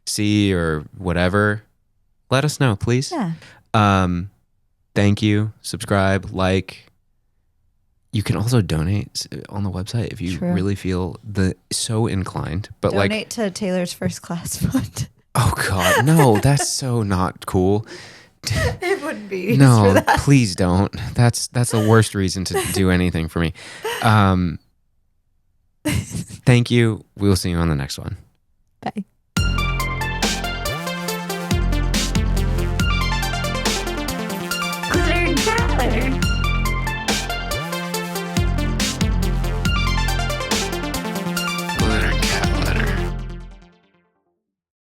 see or whatever, let us know, please. Yeah. Thank you. Subscribe, like. You can also donate on the website if you True. really feel so inclined. But Donate to Taylor's first class fund. oh God, no, that's so not cool. It wouldn't be used for No, that. please don't. That's the worst reason to do anything for me. Thank you. We'll see you on the next one. Bye.